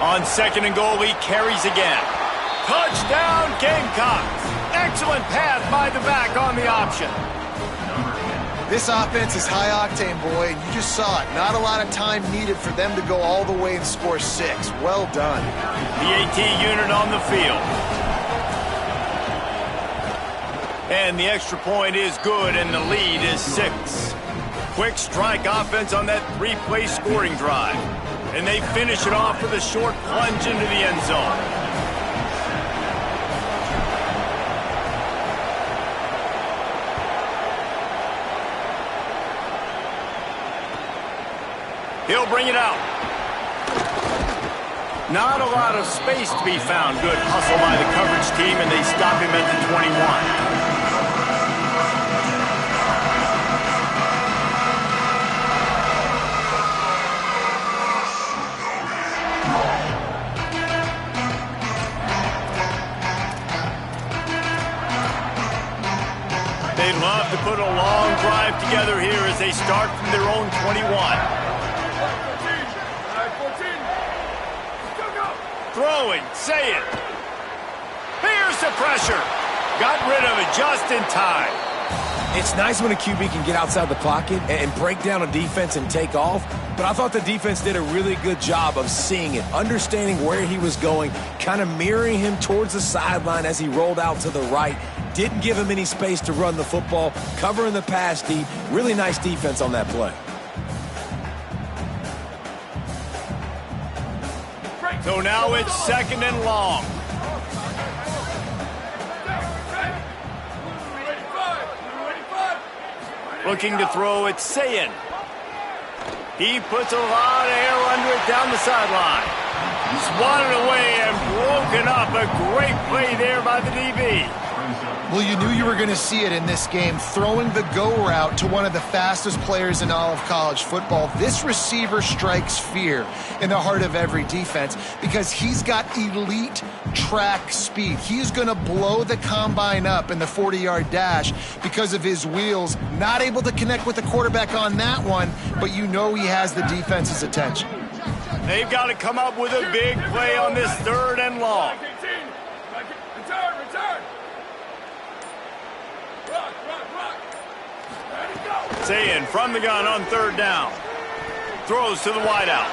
On 2nd and goal, he carries again. Touchdown, Gamecocks. Excellent pass by the back on the option. This offense is high octane, boy, and you just saw it. Not a lot of time needed for them to go all the way and score 6. Well done. The AT unit on the field. And the extra point is good, and the lead is 6. Quick strike offense on that 3-play scoring drive. And they finish it off with a short plunge into the end zone. He'll bring it out. Not a lot of space to be found. Good hustle by the coverage team, and they stop him at the 21. They'd love to put a long drive together here as they start from their own 21. Throwing, say it. Here's the pressure. Got rid of it just in time. It's nice when a QB can get outside the pocket and break down a defense and take off, but I thought the defense did a really good job of seeing it, understanding where he was going, kind of mirroring him towards the sideline as he rolled out to the right, Didn't give him any space to run the football, covering the pass deep. Really nice defense on that play. So now it's 2nd and long. Looking to throw, it's Sayin. He puts a lot of air under it down the sideline. Swatted away and broken up. A great play there by the DB. Well, you knew you were going to see it in this game. Throwing the go route to one of the fastest players in all of college football. This receiver strikes fear in the heart of every defense because he's got elite track speed. He's going to blow the combine up in the 40-yard dash because of his wheels. Not able to connect with the quarterback on that one, but you know he has the defense's attention. They've got to come up with a big play on this 3rd and long. Sayin from the gun on 3rd down. Throws to the wideout.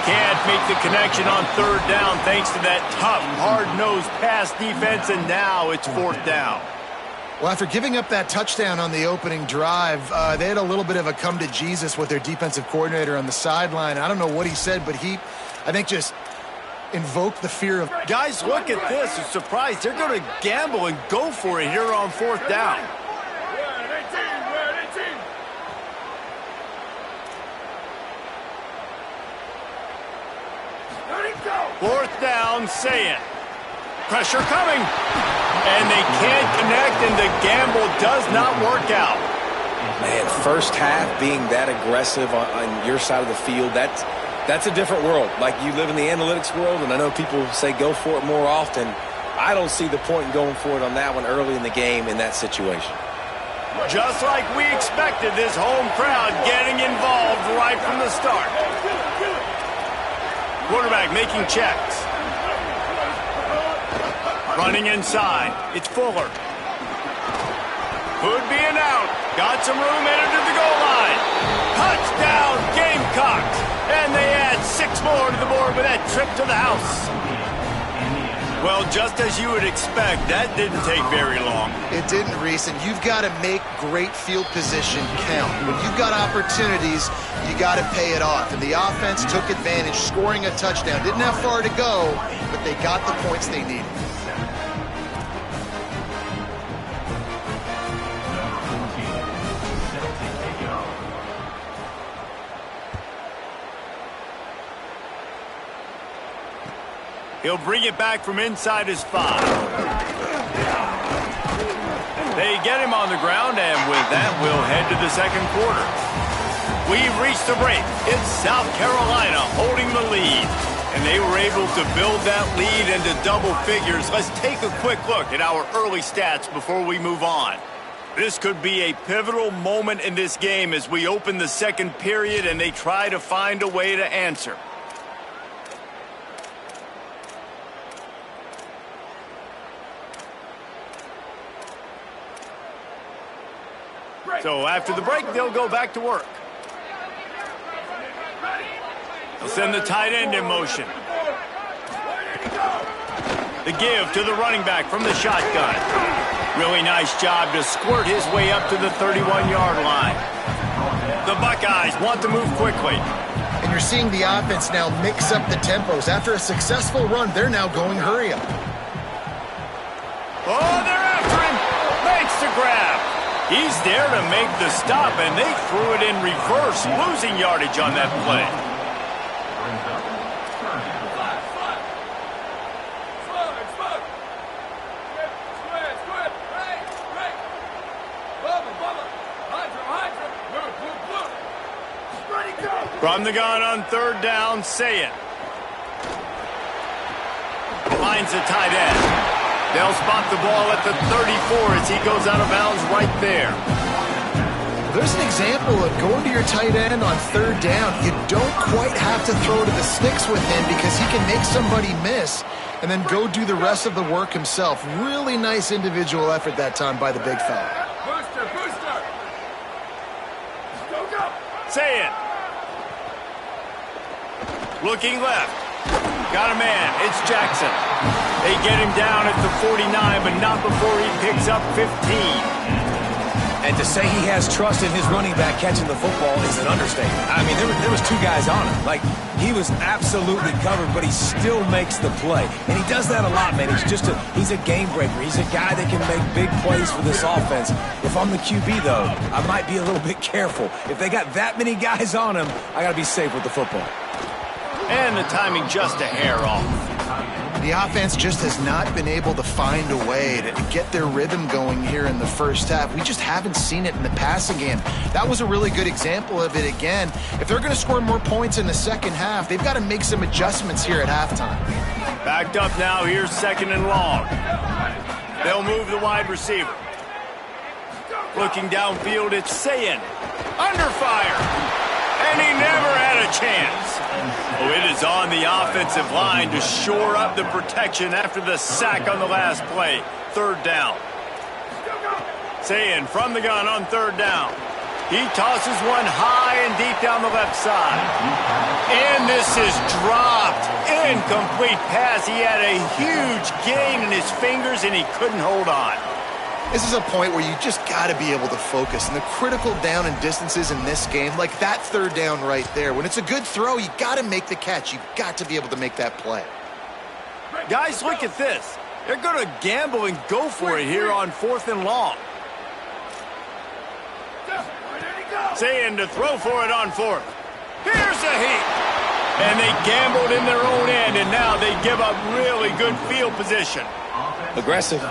Can't make the connection on 3rd down thanks to that tough, hard-nosed pass defense, and now it's 4th down. Well, after giving up that touchdown on the opening drive, they had a little bit of a come to Jesus with their defensive coordinator on the sideline. I don't know what he said, but he, I think, just invoked the fear of... Guys, look at this. I'm surprised. They're going to gamble and go for it here on 4th down. 4th down, Sayin. Pressure coming. And they can't connect, and the gamble does not work out. Man, first half being that aggressive on your side of the field, that's a different world. Like, you live in the analytics world, and I know people say go for it more often. I don't see the point in going for it on that one early in the game in that situation. Just like we expected, this home crowd getting involved right from the start. Quarterback making checks. Running inside. It's Fuller. Could be an out. Got some room headed to the goal line. Touchdown, Gamecocks. And they add 6 more to the board with that trip to the house. Well, just as you would expect, that didn't take very long. It didn't, Reese, and you've got to make great field position count. When you've got opportunities, you got to pay it off. And the offense took advantage, scoring a touchdown. Didn't have far to go, but they got the points they needed. He'll bring it back from inside his 5. They get him on the ground, and with that, we'll head to the 2nd quarter. We've reached the break. It's South Carolina holding the lead, and they were able to build that lead into double figures. Let's take a quick look at our early stats before we move on. This could be a pivotal moment in this game as we open the 2nd period and they try to find a way to answer. So after the break, they'll go back to work. They'll send the tight end in motion. The give to the running back from the shotgun. Really nice job to squirt his way up to the 31-yard line. The Buckeyes want to move quickly. And you're seeing the offense now mix up the tempos. After a successful run, they're now going hurry up. Oh, they're after him. Makes the grab. He's there to make the stop, and they threw it in reverse, losing yardage on that play. From the gun on 3rd down, Sayin. Finds a tight end. They'll spot the ball at the 34 as he goes out of bounds right there. There's an example of going to your tight end on 3rd down. You don't quite have to throw to the sticks with him because he can make somebody miss and then go do the rest of the work himself. Really nice individual effort that time by the big fella. Booster, booster. Go, go. Sayin. Looking left. Got a man. It's Jackson. They get him down at the 49, but not before he picks up 15. And to say he has trust in his running back catching the football is an understatement. I mean, there was two guys on him. Like, he was absolutely covered, but he still makes the play. And he does that a lot, man. He's a game breaker. He's a guy that can make big plays for this offense. If I'm the QB, though, I might be a little bit careful. If they got that many guys on him, I got to be safe with the football. And the timing just a hair off. The offense just has not been able to find a way to get their rhythm going here in the first half. We just haven't seen it in the passing game. That was a really good example of it again. If they're going to score more points in the second half, they've got to make some adjustments here at halftime. Backed up now, here's 2nd and long. They'll move the wide receiver. Looking downfield, it's Sayin. Under fire. And he never had a chance. Oh, it is on the offensive line to shore up the protection after the sack on the last play. 3rd down. Sayin from the gun on 3rd down. He tosses one high and deep down the left side. And this is dropped. Incomplete pass. He had a huge gain in his fingers, and he couldn't hold on. This is a point where you just got to be able to focus. And the critical down and distances in this game, like that 3rd down right there, when it's a good throw, you got to make the catch. You got to be able to make that play. Guys, look at this. They're going to gamble and go for it here on 4th and long. Saying to throw for it on 4th. Here's a heat. And they gambled in their own end, and now they give up really good field position. Aggressive.